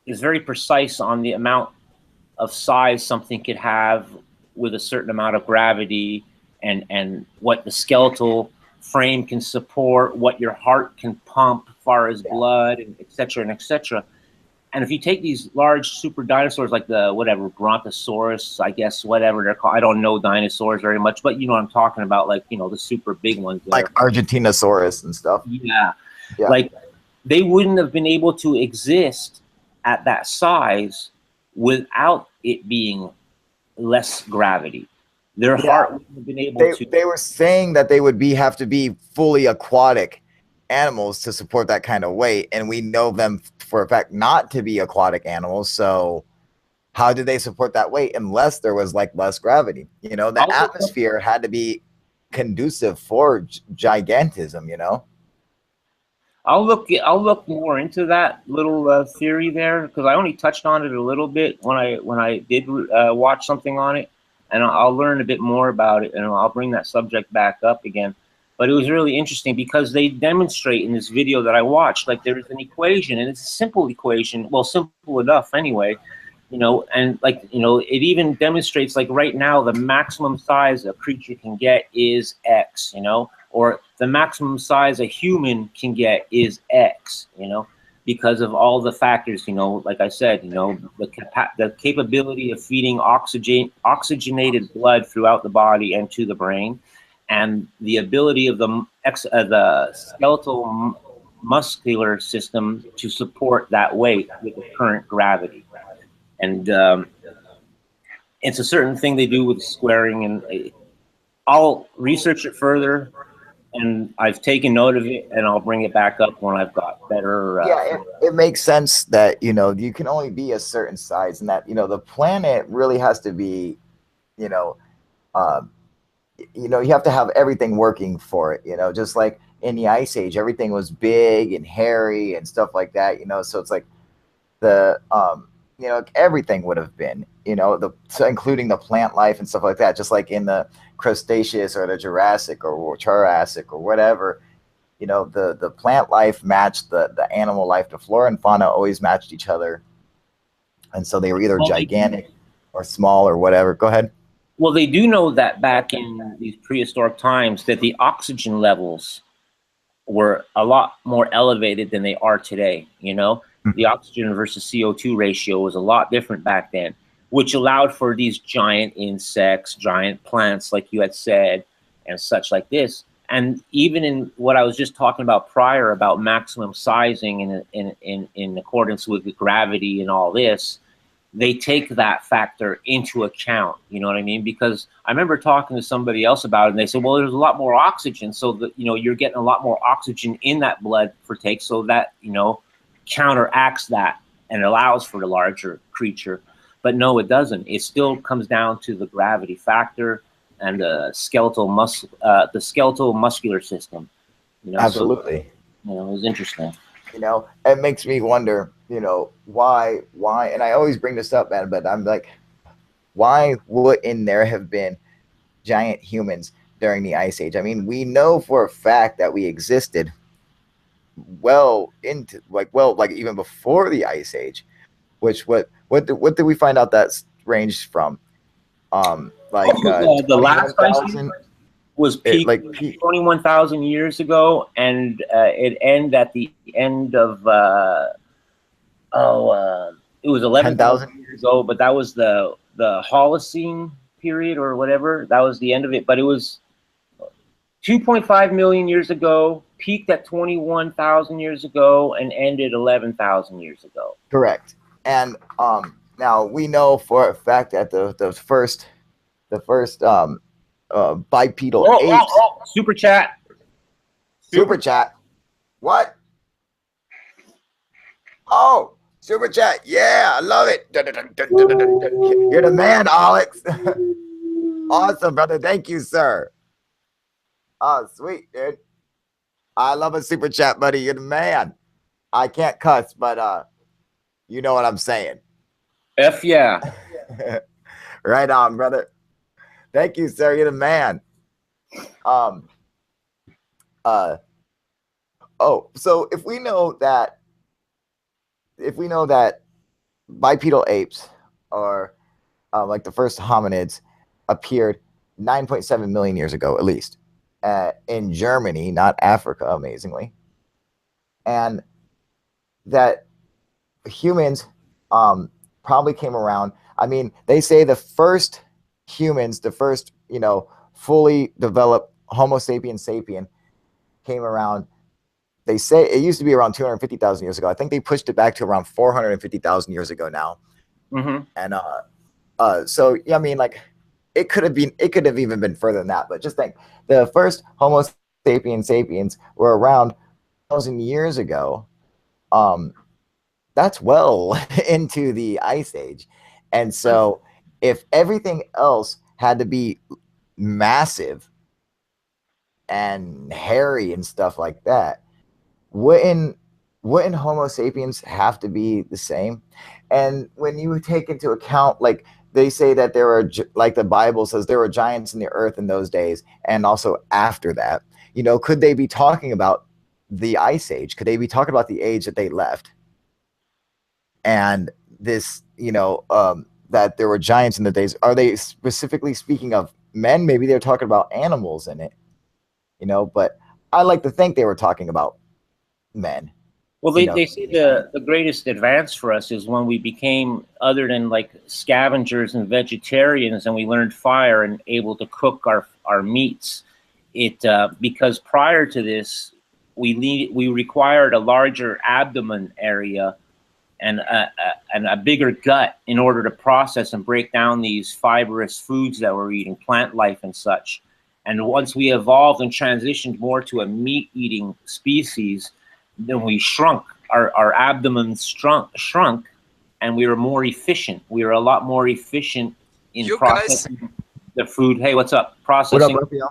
is very precise on the amount of size something could have with a certain amount of gravity, and what the skeletal frame can support, what your heart can pump as far as blood, and et cetera, and et cetera. And if you take these large super dinosaurs like the whatever Brontosaurus, I guess, whatever they're called, I don't know dinosaurs very much, but you know what I'm talking about, like, you know, the super big ones there. Like Argentinosaurus and stuff. Yeah. Like, they wouldn't have been able to exist at that size without it being less gravity. Their heart wouldn't have been able to. They were saying that they would have to be fully aquatic animals to support that kind of weight, and we know them for a fact not to be aquatic animals. So how did they support that weight unless there was like less gravity? You know, the atmosphere had to be conducive for gigantism, you know. I'll look more into that little theory there, because I only touched on it a little bit when I did watch something on it, and I'll learn a bit more about it, and I'll bring that subject back up again. But it was really interesting because they demonstrate in this video that I watched, like, there is an equation, and it's a simple equation, well, simple enough anyway, you know, and like, you know, it even demonstrates, like, right now the maximum size a creature can get is X, you know, or the maximum size a human can get is X, you know, because of all the factors, you know, like I said, you know, the capability of feeding oxygenated blood throughout the body and to the brain, and the ability of the skeletal muscular system to support that weight with the current gravity. And it's a certain thing they do with squaring, and I'll research it further, and I've taken note of it, and I'll bring it back up when I've got better. It makes sense that, you know, you can only be a certain size, and that, you know, the planet really has to be, you know, you have to have everything working for it, you know, just like in the Ice Age, everything was big and hairy and stuff like that, you know, so it's like the, you know, everything would have been, you know, including the plant life and stuff like that, just like in the Cretaceous or the Jurassic or Triassic or whatever, you know, the plant life matched the animal life. The flora and fauna always matched each other. And so they were either gigantic or small or whatever. Go ahead. Well, they do know that back in these prehistoric times that the oxygen levels were a lot more elevated than they are today, you know? The oxygen versus CO2 ratio was a lot different back then, which allowed for these giant insects, giant plants, like you had said, and such like this. And even in what I was just talking about prior about maximum sizing in accordance with the gravity and all this, they take that factor into account. You know what I mean? Because I remember talking to somebody else about it, and they said, well, there's a lot more oxygen, so that, you know, you're getting a lot more oxygen in that blood for take, so that, you know, counteracts that and allows for the larger creature. But no, it doesn't. It still comes down to the gravity factor and the skeletal muscular system. You know, absolutely. So, you know, it was interesting. You know, it makes me wonder, you know, why, and I always bring this up, man, but I'm like, why wouldn't there have been giant humans during the Ice Age? I mean, we know for a fact that we existed well into, like even before the Ice Age, which what did we find out that's ranged from? The last Ice Age was peak 21,000 years ago, and it ended at the end of it was 11,000 years ago, but that was the Holocene period or whatever. That was the end of it, but it was 2.5 million years ago, peaked at 21,000 years ago, and ended 11,000 years ago. Correct. And now we know for a fact that the first bipedal apes. Super chat. Super chat. What? Oh, super chat. Yeah, I love it. You're the man, Alex. Awesome, brother. Thank you, sir. Oh, sweet, dude. I love a super chat, buddy. You're the man. I can't cuss, but you know what I'm saying. F yeah. Right on, brother. Thank you, sir. You're the man. So if we know that bipedal apes or like the first hominids appeared 9.7 million years ago, at least, in Germany, not Africa, amazingly, and that humans probably came around. I mean, they say the first humans, the first, you know, fully developed Homo sapiens sapien came around. They say it used to be around 250,000 years ago. I think they pushed it back to around 450,000 years ago now. Mm-hmm. And so yeah, I mean, like it could have even been further than that. But just think, the first Homo sapiens were around 1,000 years ago. That's well into the Ice Age, and so if everything else had to be massive and hairy and stuff like that, wouldn't Homo sapiens have to be the same? And when you take into account, like they say that there are, like the Bible says, there were giants in the earth in those days, and also after that, you know, could they be talking about the Ice Age? Could they be talking about the age that they left? And this, you know, that there were giants in the days. Are they specifically speaking of men? Maybe they're talking about animals in it, you know, but I like to think they were talking about men. Well, they say the greatest advance for us is when we became, other than like scavengers and vegetarians, and we learned fire and able to cook our meats. Because prior to this, we required a larger abdomen area and a bigger gut in order to process and break down these fibrous foods that we're eating, plant life and such. And once we evolved and transitioned more to a meat-eating species, then we shrunk. Our abdomens shrunk, and we were more efficient. We were a lot more efficient in processing the food. Hey, what's up? Processing. What up, y'all?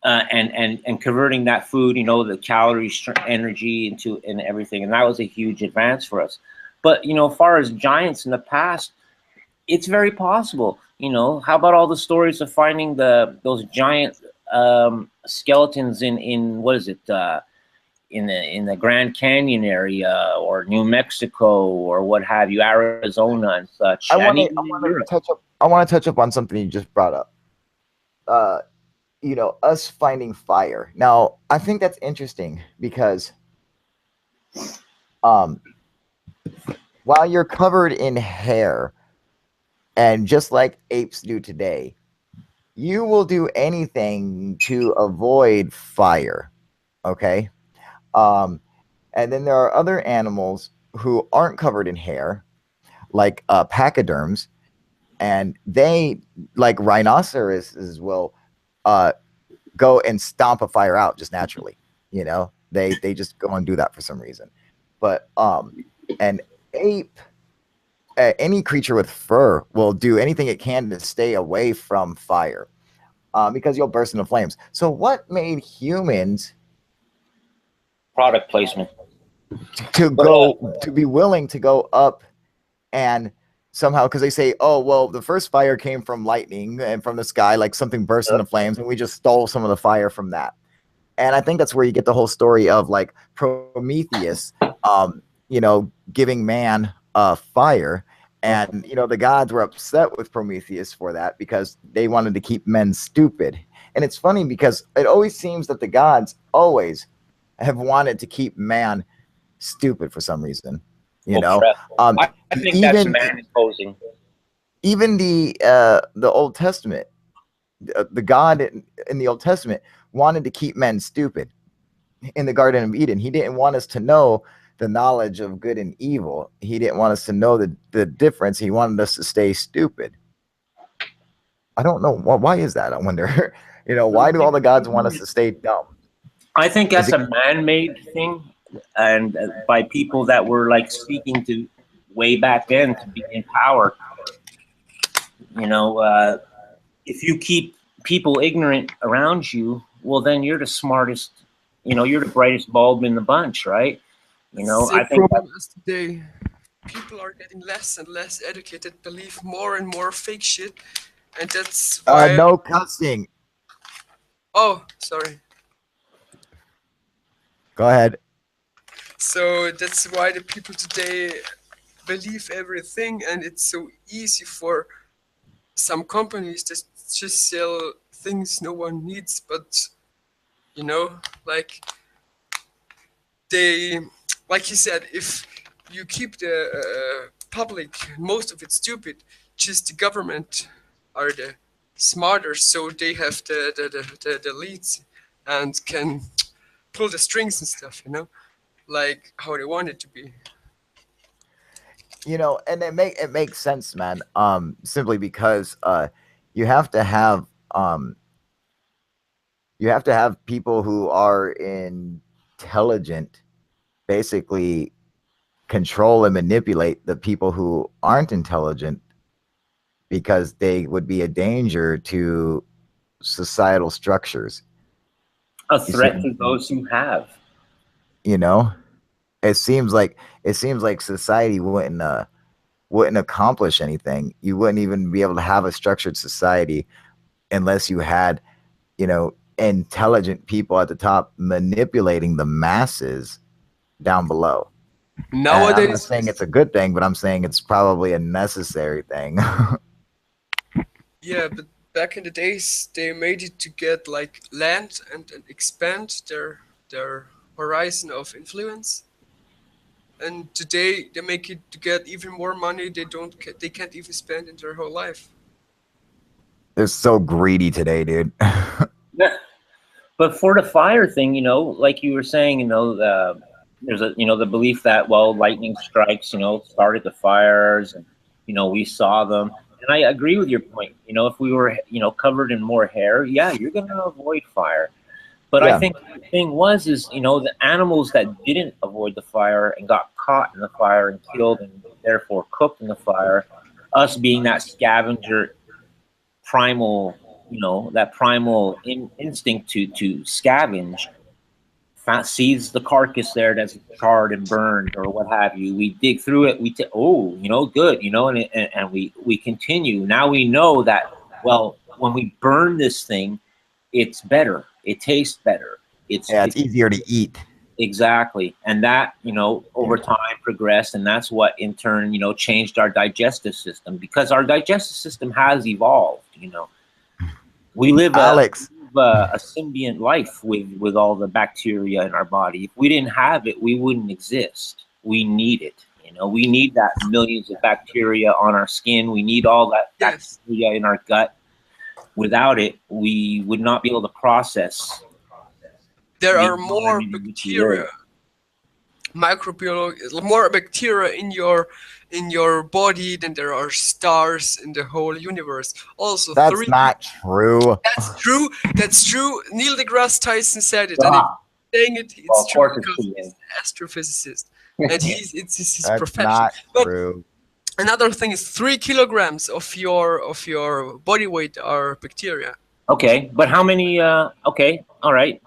And converting that food, you know, the calories, energy into and everything, and that was a huge advance for us. But you know, as far as giants in the past, it's very possible. You know, how about all the stories of finding those giant skeletons in what is it, in the Grand Canyon area or New Mexico or what have you, Arizona and such. I want to touch up on something you just brought up. You know, us finding fire. Now, I think that's interesting because while you're covered in hair, and just like apes do today, you will do anything to avoid fire. Okay. And then there are other animals who aren't covered in hair, like pachyderms, and they, like rhinoceroses, will uh, go and stomp a fire out just naturally. You know, they just go and do that for some reason. But an ape, any creature with fur, will do anything it can to stay away from fire, because you'll burst into flames. So, what made humans Product placement to but go to be willing to go up and somehow, because they say, oh well, the first fire came from lightning and from the sky, like something burst into flames, and we just stole some of the fire from that. And I think that's where you get the whole story of like Prometheus, you know, giving man fire. And you know, the gods were upset with Prometheus for that because they wanted to keep men stupid. And it's funny because it always seems that the gods always have wanted to keep man stupid for some reason. You know, I think that's man imposing. Even the Old Testament, the God in the Old Testament wanted to keep men stupid. In the Garden of Eden, he didn't want us to know the knowledge of good and evil. He didn't want us to know the difference. He wanted us to stay stupid. I don't know why is that. I wonder. You know, why do all the gods want us to stay dumb? I think that's a man-made thing, and by people that were like seeking to way back then to be in power. You know, if you keep people ignorant around you, well, then you're the smartest. You know, you're the brightest bulb in the bunch, right? You know, I think problem is today people are getting less and less educated, believe more and more fake shit, and that's why. No cussing. Oh, sorry. Go ahead. So that's why the people today believe everything, and it's so easy for some companies to just sell things no one needs, but you know, like they, like you said, if you keep the public, most of it stupid, just the government are the smarter, so they have the leads and can pull the strings and stuff, you know, like how they want it to be. You know, and it makes sense, man. Simply because you have to have people who are intelligent basically control and manipulate the people who aren't intelligent, because they would be a danger to societal structures. A threat to those who have. You know, it seems like society wouldn't accomplish anything. You wouldn't even be able to have a structured society unless you had, you know, intelligent people at the top manipulating the masses down below. Nowadays, I'm not saying it's a good thing, but I'm saying it's probably a necessary thing. Yeah, but back in the days, they made it to get like land and expand their horizon of influence. And today they make it to get even more money. They can't even spend in their whole life. They're so greedy today, dude. Yeah. But for the fire thing, you know, like you were saying, you know, there's a, you know, the belief that, well, lightning strikes, you know, started the fires, and, you know, we saw them. And I agree with your point. You know, if we were, you know, covered in more hair, yeah, you're going to avoid fire. But yeah. I think the thing is, you know, the animals that didn't avoid the fire and got caught in the fire and killed and therefore cooked in the fire, us being that scavenger primal, you know, that primal instinct to scavenge, sees the carcass there that's charred and burned or what have you. We dig through it. We oh, you know, good, you know, and we continue. Now we know that, well, when we burn this thing, it's better. It tastes better. It's easier to eat. Exactly. And that, you know, over time progressed, and that's what in turn, you know, changed our digestive system, because our digestive system has evolved, you know. We live a symbiont life with all the bacteria in our body. If we didn't have it, we wouldn't exist. We need it. You know, we need that millions of bacteria on our skin. We need all that bacteria in our gut. without it, we would not be able to process. There are more bacteria, microbiology, more bacteria in your body than there are stars in the whole universe. Also, that's not true. That's true. That's true. Neil deGrasse Tyson said it, and if saying it's true because he's an astrophysicist, and it's his that's profession. Not but true. Another thing is 3 kilograms of your body weight are bacteria. Okay, but how many? Okay, all right.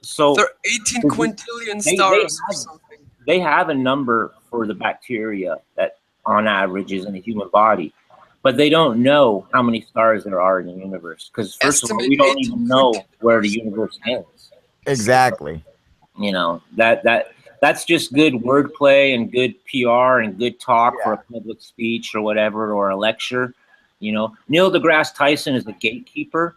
So there are 18 quintillion stars or something. They have a number for the bacteria that, on average, is in the human body, but they don't know how many stars there are in the universe. Because first of all, we don't even know where the universe ends. Exactly. You know, that's just good wordplay and good PR and good talk for a public speech or whatever, or a lecture. You know, Neil deGrasse Tyson is a gatekeeper.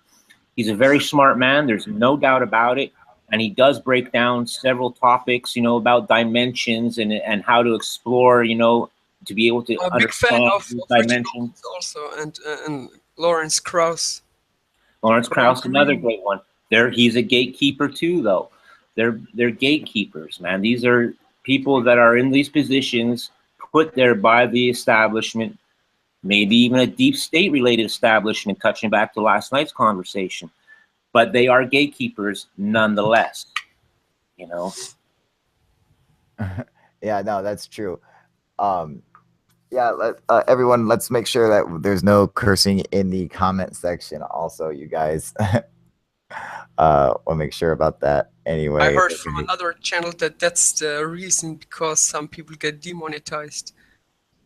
He's a very smart man. There's no doubt about it. And he does break down several topics, you know, about dimensions and how to explore, you know, to be able to understand these dimensions. Also, and Lawrence Krauss. Lawrence Krauss, another great one. He's a gatekeeper too, though. They're gatekeepers, man. These are people that are in these positions put there by the establishment, maybe even a deep state-related establishment, touching back to last night's conversation. But they are gatekeepers nonetheless, you know? Yeah, no, that's true. Yeah, everyone, let's make sure that there's no cursing in the comment section. Also, you guys, we'll make sure about that. Anyway, I heard from another channel that that's the reason, because some people get demonetized.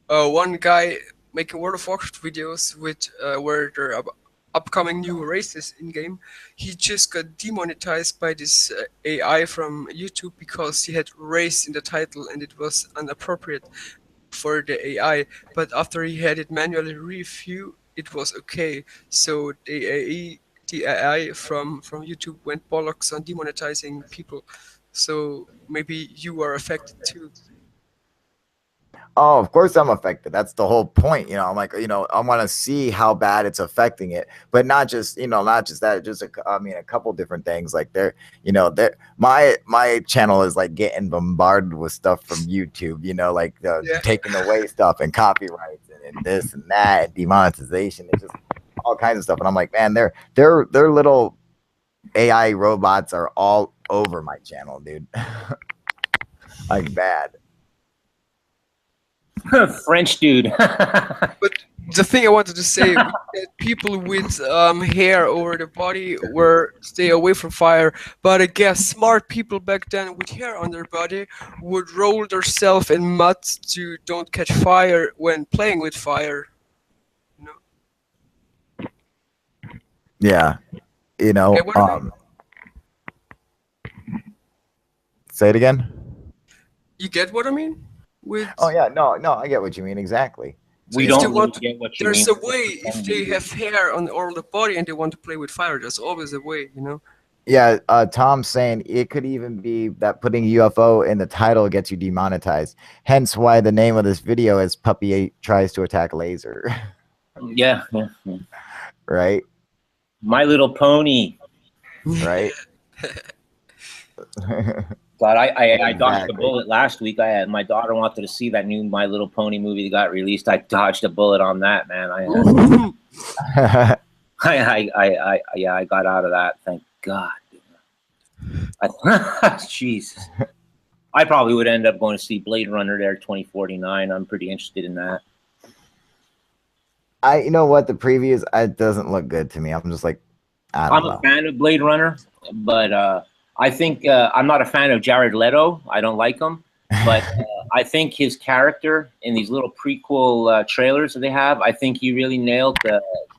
One guy making World of Warcraft videos with where there are upcoming new races in game, he just got demonetized by this AI from YouTube because he had race in the title and it was inappropriate for the AI. But after he had it manually review, it was okay. So the AI from YouTube went bollocks on demonetizing people. So maybe you are affected too. Oh, of course I'm affected. That's the whole point. You know, I'm like, you know, I want to see how bad it's affecting it, but not just, you know, not just that, just, I mean, a couple different things. Like my channel is like getting bombarded with stuff from YouTube, you know, like taking away stuff and copyrights and this and that, and demonetization. It's just all kinds of stuff. And I'm like, man, their little AI robots are all over my channel, dude. Like bad. French dude. But the thing I wanted to say, that people with hair over the body were stay away from fire, but I guess smart people back then with hair on their body would roll themselves in mud to don't catch fire when playing with fire. You know? Yeah, you know. Say it again. You get what I mean? Oh yeah, no, I get what you mean exactly. So we don't really get what you mean. There's a way if they have hair on all the body and they want to play with fire. There's always a way, you know. Yeah, Tom's saying it could even be that putting UFO in the title gets you demonetized. Hence why the name of this video is "Puppy Tries to Attack Laser." Yeah. Right. My Little Pony. Right. God, I dodged a bullet last week. My daughter wanted to see that new My Little Pony movie that got released. I dodged a bullet on that, man. I got out of that. Thank God. Jesus. I probably would end up going to see Blade Runner there 2049. I'm pretty interested in that. You know what? The previews, it doesn't look good to me. I'm just like, I'm a fan of Blade Runner, but I think I'm not a fan of Jared Leto. I don't like him, but I think his character in these little prequel trailers that they have, I think he really nailed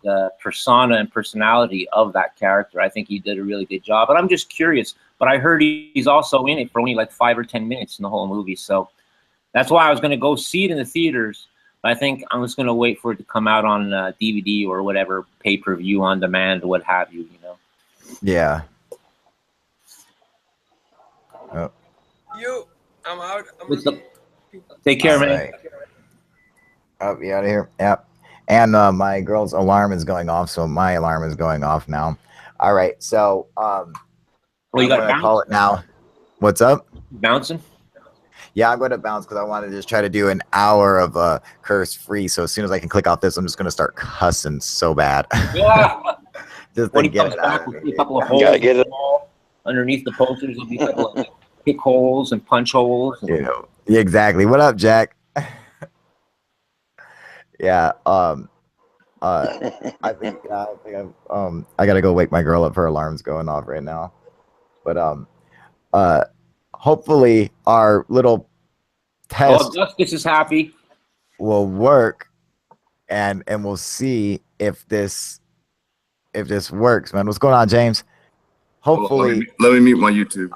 the persona and personality of that character. I think he did a really good job. And I'm just curious, but I heard he's also in it for only like 5 or 10 minutes in the whole movie. So that's why I was going to go see it in the theaters. But I think I'm just going to wait for it to come out on DVD or whatever, pay-per-view on demand, what have you, you know? Yeah. Oh. I'm out. Take care, man. Right. Oh, be out of here. Yep. And my girl's alarm is going off, so my alarm is going off now. All right, so well, I'm gonna call it now. What's up? Bouncing? Yeah, I'm going to bounce because I want to just try to do an hour of curse free. So as soon as I can click off this, I'm just gonna start cussing so bad. Yeah. Just when to he get comes it back, out of we'll me. see a couple of holes get it. underneath the posters. There'll be a couple of pick holes and punch holes. You know, yeah, exactly. What up, Jack? Yeah. I think I gotta go wake my girl up. Her alarm's going off right now. But hopefully our little test Augustus is happy. will work, and we'll see if this works, man. What's going on, James? Hopefully, let me mute my YouTube.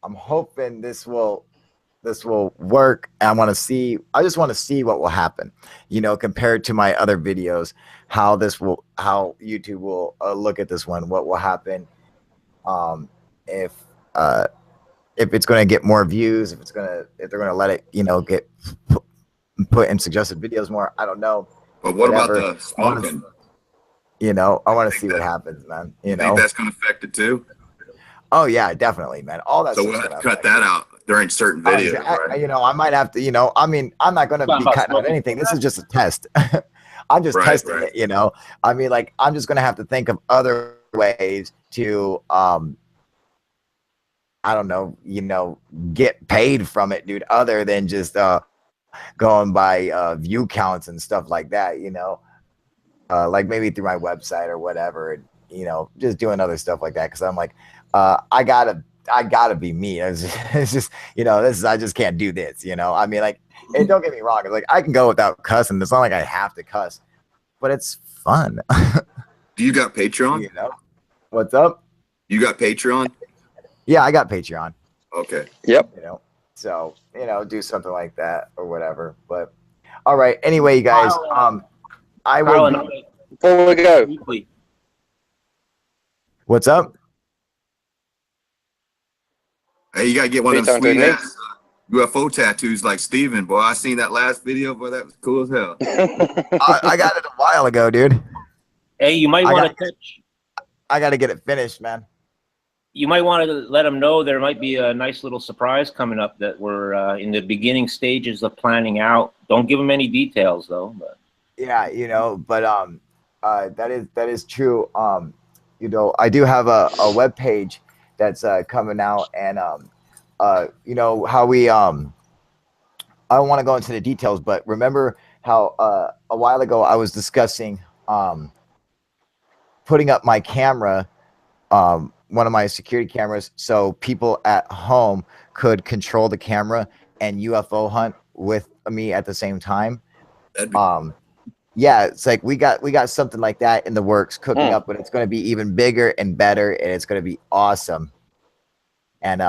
I'm hoping this will work. I just want to see what will happen, you know, compared to my other videos, how YouTube will look at this one, what will happen, if it's going to get more views, if they're going to let it, you know, get put in suggested videos more. I don't know. But what about the smoking? You know, I want to see what happens, man. You know, think that's going to affect it too? Oh yeah, definitely, man. All that. So we'll have to cut that out during certain videos, right? You know, I might have to. You know, I mean, I'm not going to be cutting out anything. This is just a test. I'm just testing it. You know, I mean, like, I'm just going to have to think of other ways to, I don't know, you know, get paid from it, dude. Other than just going by view counts and stuff like that. You know, like maybe through my website or whatever. And, you know, just doing other stuff like that because I'm like. I gotta be me. It's just, you know, I just can't do this, you know. I mean, like, and don't get me wrong, it's like I can go without cussing. It's not like I have to cuss, but it's fun. Do you got Patreon? You know, what's up? You got Patreon? Yeah, I got Patreon. Okay. Yep. You know, so, you know, do something like that or whatever. But all right. Anyway, you guys, I will. Before we go, what's up? Hey, you gotta get one of them sweet ass UFO tattoos like Steven, boy. I seen that last video, boy. That was cool as hell. I got it a while ago, dude. Hey, you might want to touch. I got to get it finished, man. You might want to let them know there might be a nice little surprise coming up that we're in the beginning stages of planning out. Don't give them any details, though. But. Yeah, you know, but that is true. You know, I do have a web page that's coming out, and you know how we I don't want to go into the details, but remember how a while ago I was discussing putting up my camera, one of my security cameras, so people at home could control the camera and UFO hunt with me at the same time. Yeah, it's like we got something like that in the works cooking up, but it's going to be even bigger and better, and it's going to be awesome. And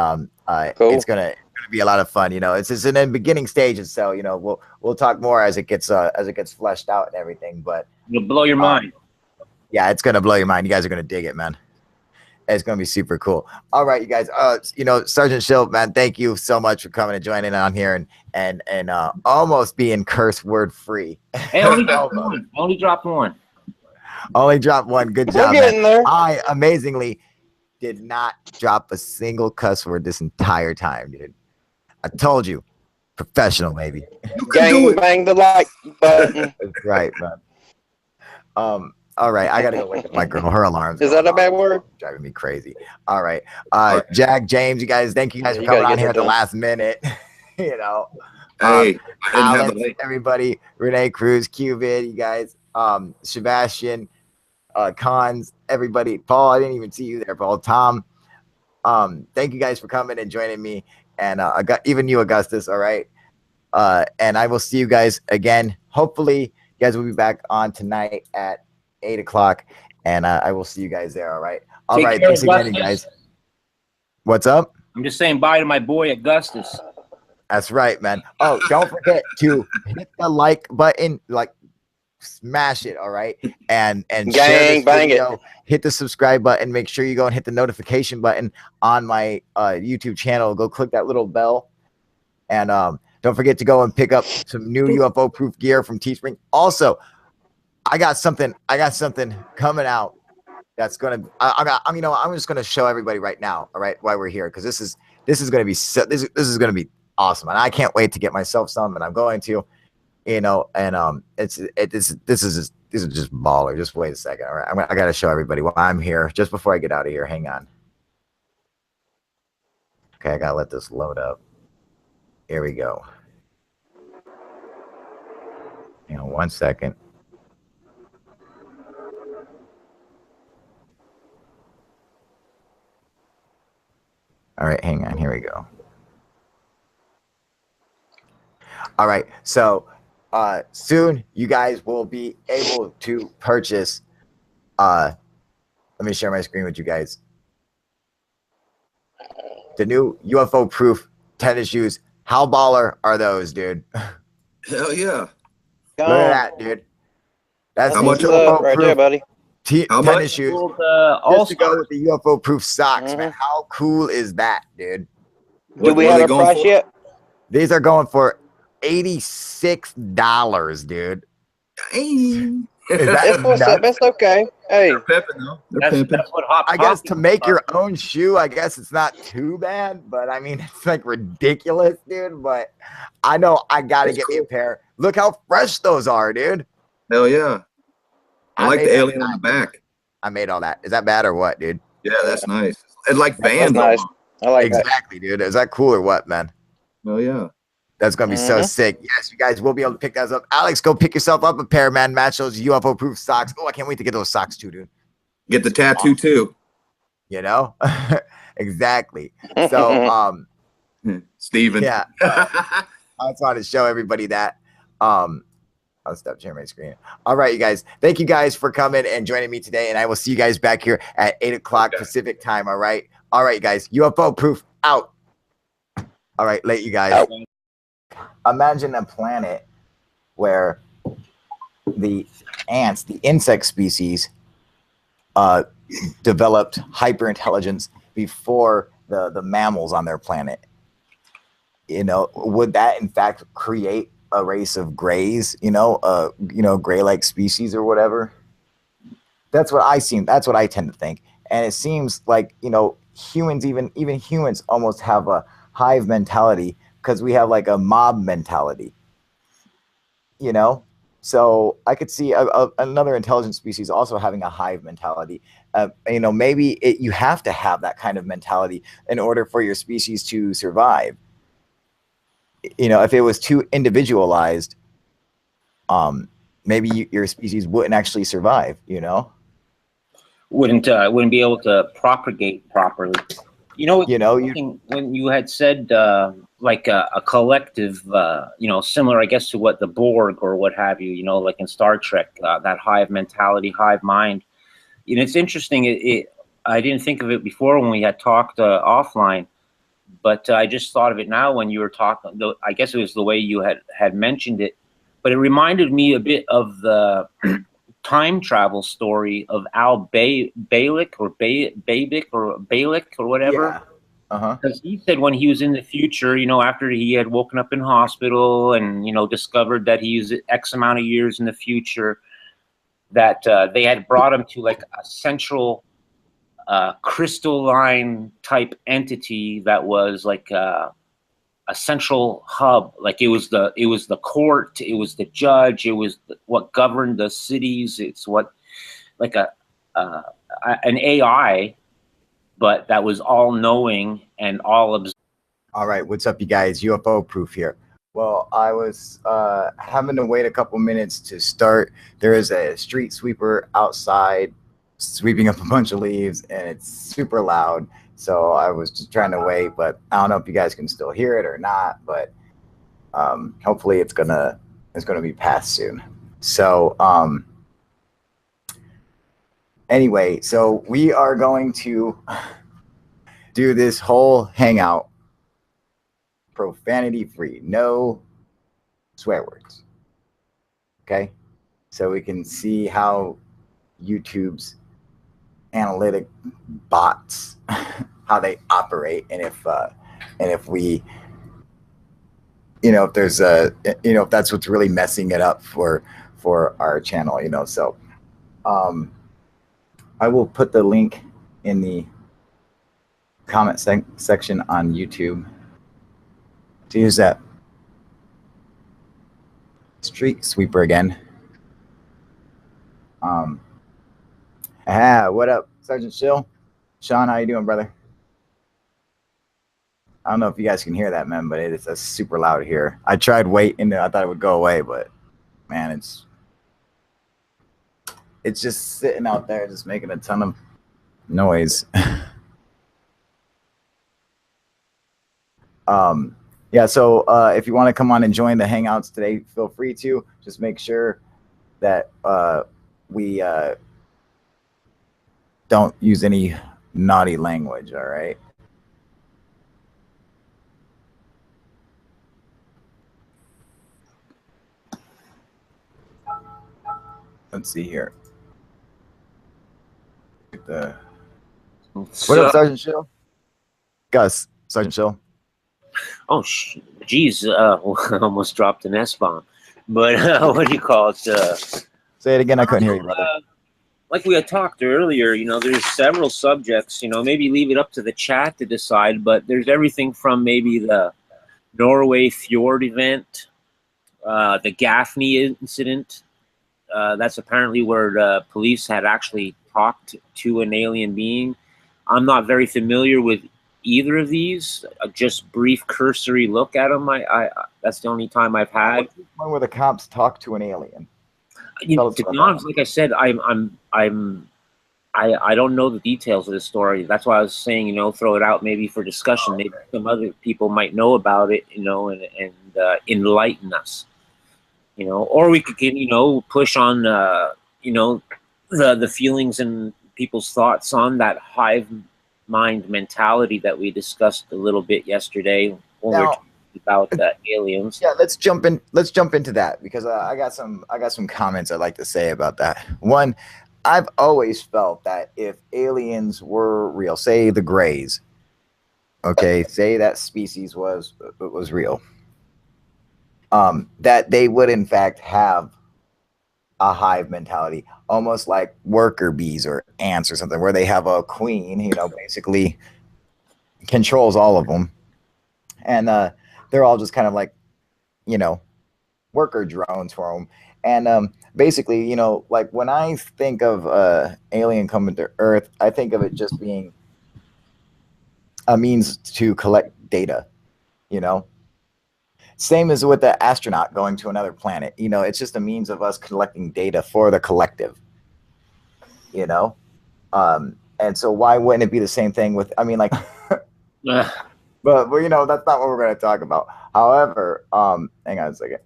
cool. It's gonna be a lot of fun. You know, it's just in the beginning stages, so you know we'll talk more as it gets fleshed out and everything. But it'll blow your mind. Yeah, it's gonna blow your mind. You guys are gonna dig it, man. It's gonna be super cool. All right, you guys. You know, Sergeant Shield, man, thank you so much for coming and joining on here and almost being curse word free. Hey, only dropped one. Only dropped one. Only dropped one. Good job, man. I amazingly did not drop a single cuss word this entire time, dude. I told you, professional, baby. Gang bang the like button. That's right, man. All right, I gotta go wake up my girl. Her alarm's Is that a bad word? Driving me crazy. All right, Jack, James, you guys, thank you guys for coming on here at the last minute. You know, hey, Alex, everybody, Renee Cruz, Cubid, you guys, Sebastian, Cons, everybody, Paul, I didn't even see you there, Paul, Tom. Thank you guys for coming and joining me, and I got even you, Augustus. All right, and I will see you guys again. Hopefully, you guys will be back on tonight at 8 o'clock, and I will see you guys there. All right. All right. Thanks again, you guys. What's up? I'm just saying bye to my boy Augustus. That's right, man. Oh, don't forget to hit the like button, like smash it. All right, and share this video. Hit the subscribe button. Make sure you go and hit the notification button on my YouTube channel. Go click that little bell, and don't Don't forget to go and pick up some new UFO proof gear from Teespring. Also, I got something coming out that's gonna. I'm just gonna show everybody right now. All right, why we're here, because this is gonna be this is gonna be awesome, and I can't wait to get myself some, and I'm going to, and this is just baller. Just wait a second. All right, I gotta show everybody why I'm here just before I get out of here. Hang on. Okay, I gotta let this load up. Here we go. Hang on 1 second. All right, hang on. Here we go. All right, so soon you guys will be able to purchase. Let me share my screen with you guys. The new UFO proof tennis shoes. How baller are those, dude? Hell yeah. Look at that, dude. That's How the much UFO right proof there, buddy? How tennis much? shoes. All Just to go with the UFO proof socks, man. How cool is that, dude? Do we have a price yet? These are going for $86, dude. Dang. Is that nuts? That's okay. Hey, They're pimping though. They're pimping. That's what Hot I guess Pocket to make is your about. own shoe, I guess it's not too bad, but I mean, it's like ridiculous, dude. But I know I gotta get me a pair. Look how fresh those are, dude. Hell yeah. I like the alien on the back. I made all that. Is that bad or what, dude? Yeah, that's nice. And like that's Vans. nice. I like that. Exactly, dude. Is that cool or what, man? Hell yeah. That's gonna be so sick. Yes, you guys will be able to pick those up. Alex, go pick yourself up a pair, man. Match those UFO proof socks. Oh, I can't wait to get those socks too, dude. Get the tattoo too. You know? Exactly. So Steven. yeah. I just wanted to show everybody that. I'll stop sharing my screen. All right, you guys. Thank you guys for coming and joining me today. And I will see you guys back here at 8 o'clock Pacific time. All right. All right, guys. UFO proof out. All right, late, you guys. Out. Imagine a planet where the ants, the insect species, developed hyperintelligence before the mammals on their planet. Would that in fact create a race of grays? Gray-like species or whatever. That's what I tend to think, and it seems like humans, even humans, almost have a hive mentality, because we have like a mob mentality, so I could see another intelligent species also having a hive mentality. Maybe you have to have that kind of mentality in order for your species to survive. If it was too individualized, maybe your species wouldn't actually survive, Wouldn't be able to propagate properly. When you had said like a collective, similar, I guess, to what the Borg or what have you, like in Star Trek, that hive mentality, hive mind. It's interesting. I didn't think of it before when we had talked offline, but I just thought of it now when you were talking. I guess it was the way you had mentioned it, but it reminded me a bit of the time travel story of Al Bielek or Bielek or whatever. Yeah. Because he said when he was in the future, after he had woken up in hospital and discovered that he was X amount of years in the future, that they had brought him to like a central crystalline type entity that was like a central hub. Like it was the court, it was the judge, it was what governed the cities. It's what like an AI, but that was all knowing and all All right, what's up, you guys? UFO proof here. Well, I was having to wait a couple minutes to start. There is a street sweeper outside sweeping up a bunch of leaves, and it's super loud. So I was just trying to wait, but I don't know if you guys can still hear it or not. But hopefully it's gonna be past soon. So anyway, so we are going to do this whole hangout profanity free, no swear words. Okay, so we can see how YouTube's analytic bots how they operate, and if we if there's a, if that's what's really messing it up for our channel, so I will put the link in the comment section on YouTube to use that street sweeper again. What up, Sergeant Shill? Sean, how you doing, brother? I don't know if you guys can hear that, man, but it's super loud here. I tried waiting, I thought it would go away, but man, it's just sitting out there, just making a ton of noise. Yeah, so if you want to come on and join the Hangouts today, feel free to. Just make sure that we don't use any naughty language, all right? Let's see here. What up, Sergeant Shill? Gus, Sergeant Shill. Oh, geez, almost dropped an S-bomb. But what do you call it? Say it again. I couldn't hear you, brother. Like we had talked earlier, there's several subjects, maybe leave it up to the chat to decide, but there's everything from maybe the Norway fjord event, the Gaffney incident. That's apparently where the police had actually talked to an alien being. I'm not very familiar with either of these. Just brief cursory look at them. I that's the only time I've had. One where the cops talk to an alien. To be honest, like I said, I don't know the details of the story. That's why I was saying, throw it out maybe for discussion. Maybe some other people might know about it, and enlighten us. Or we could, push on, the feelings and people's thoughts on that hive mind mentality that we discussed a little bit yesterday when we were talking about aliens. Yeah, let's jump into that, because I got some comments I'd like to say about that. One, I've always felt that if aliens were real, say the Greys, okay, say that species was real, that they would in fact have a hive mentality, almost like worker bees or ants or something, where they have a queen, basically controls all of them, and they're all just kind of like, worker drones for them. And basically, like when I think of alien coming to Earth, I think of it just being a means to collect data, Same as with the astronaut going to another planet. It's just a means of us collecting data for the collective, and so why wouldn't it be the same thing with, like, but that's not what we're going to talk about. However, hang on a second.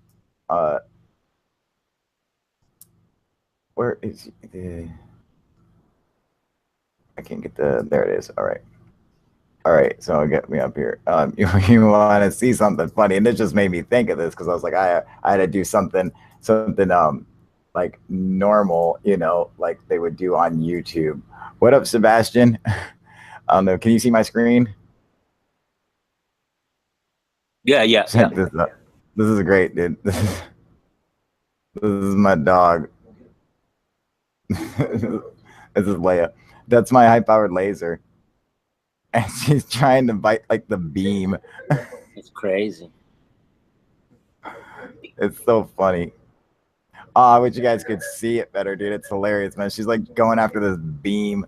Where is the, I can't get there it is. All right, so get me up here. You want to see something funny, and it just made me think of this, because I was like, I had to do something like normal, like they would do on YouTube. What up, Sebastian? I don't know. Can you see my screen? Yeah. This is great, dude. This is my dog. This is Leia. That's my high-powered laser. And she's trying to bite like the beam. It's crazy. It's so funny. I wish you guys could see it better, dude. It's hilarious, man. She's like going after this beam.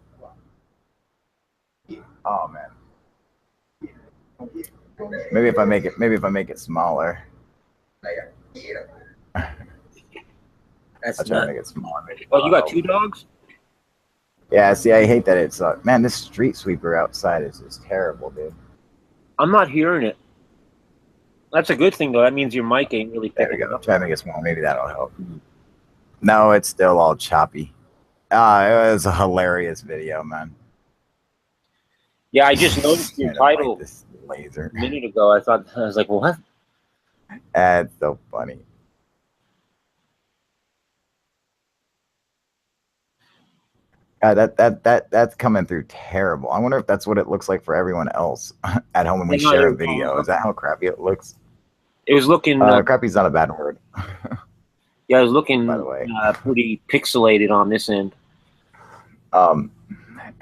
Oh man. Maybe if I make it smaller. That's I'll try to make it smaller. Oh, you got two dogs? Yeah, see, I hate that it's man, this street sweeper outside is just terrible, dude. I'm not hearing it. That's a good thing, though. That means your mic ain't really picking There we go. up. Try to make it small. Maybe that'll help. No, it's still all choppy. It was a hilarious video, man. Yeah, I just noticed your title this laser a minute ago. I was like, what? That's so funny. That's coming through terrible. I wonder if that's what it looks like for everyone else at home when we share a video. Is that how crappy it looks? It was looking. Crappy's not a bad word. Yeah, it was looking by the way. Pretty pixelated on this end.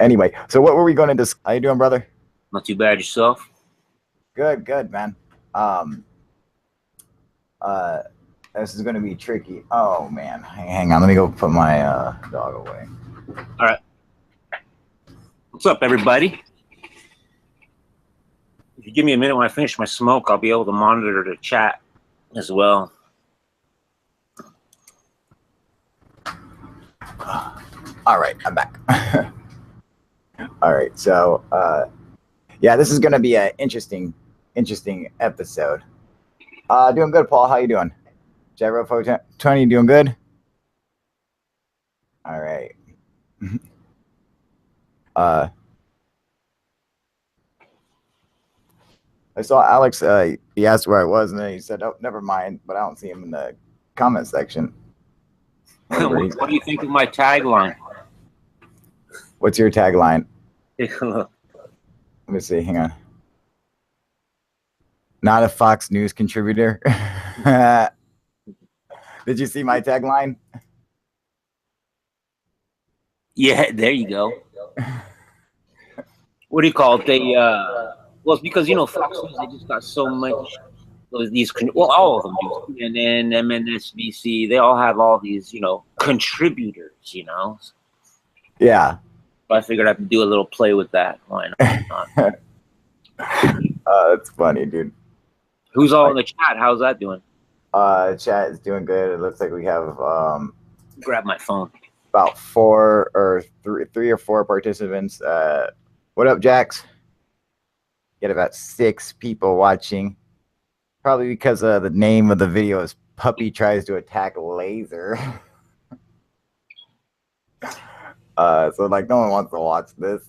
Anyway, so what were we going to discuss? How you doing, brother? Not too bad yourself. Good, man. This is going to be tricky. Oh man, hang on. Let me go put my dog away. All right. What's up, everybody? If you give me a minute when I finish my smoke, I'll be able to monitor the chat as well. All right, I'm back. All right, so yeah, this is going to be an interesting episode. Doing good, Paul. How you doing? Gyro Photon 20, doing good? All right. I saw Alex, he asked where I was, and then he said, oh, never mind, but I don't see him in the comment section. What do you think of my tagline? What's your tagline? Take a look. Let me see, hang on. Not a Fox News contributor. Did you see my tagline? Yeah, there you go. What do you call it? They well, it's because Fox News, they just got so much these. Well, all of them do. CNN, MSNBC, they all have all these contributors. Yeah. So I figured I could do a little play with that. Why not? That's funny, dude. Who's all in the chat? How's that doing? Chat is doing good. It looks like we have grab my phone. About three or four participants. What up, Jax? Get about 6 people watching. Probably because the name of the video is Puppy Tries to Attack Laser. So like no one wants to watch this.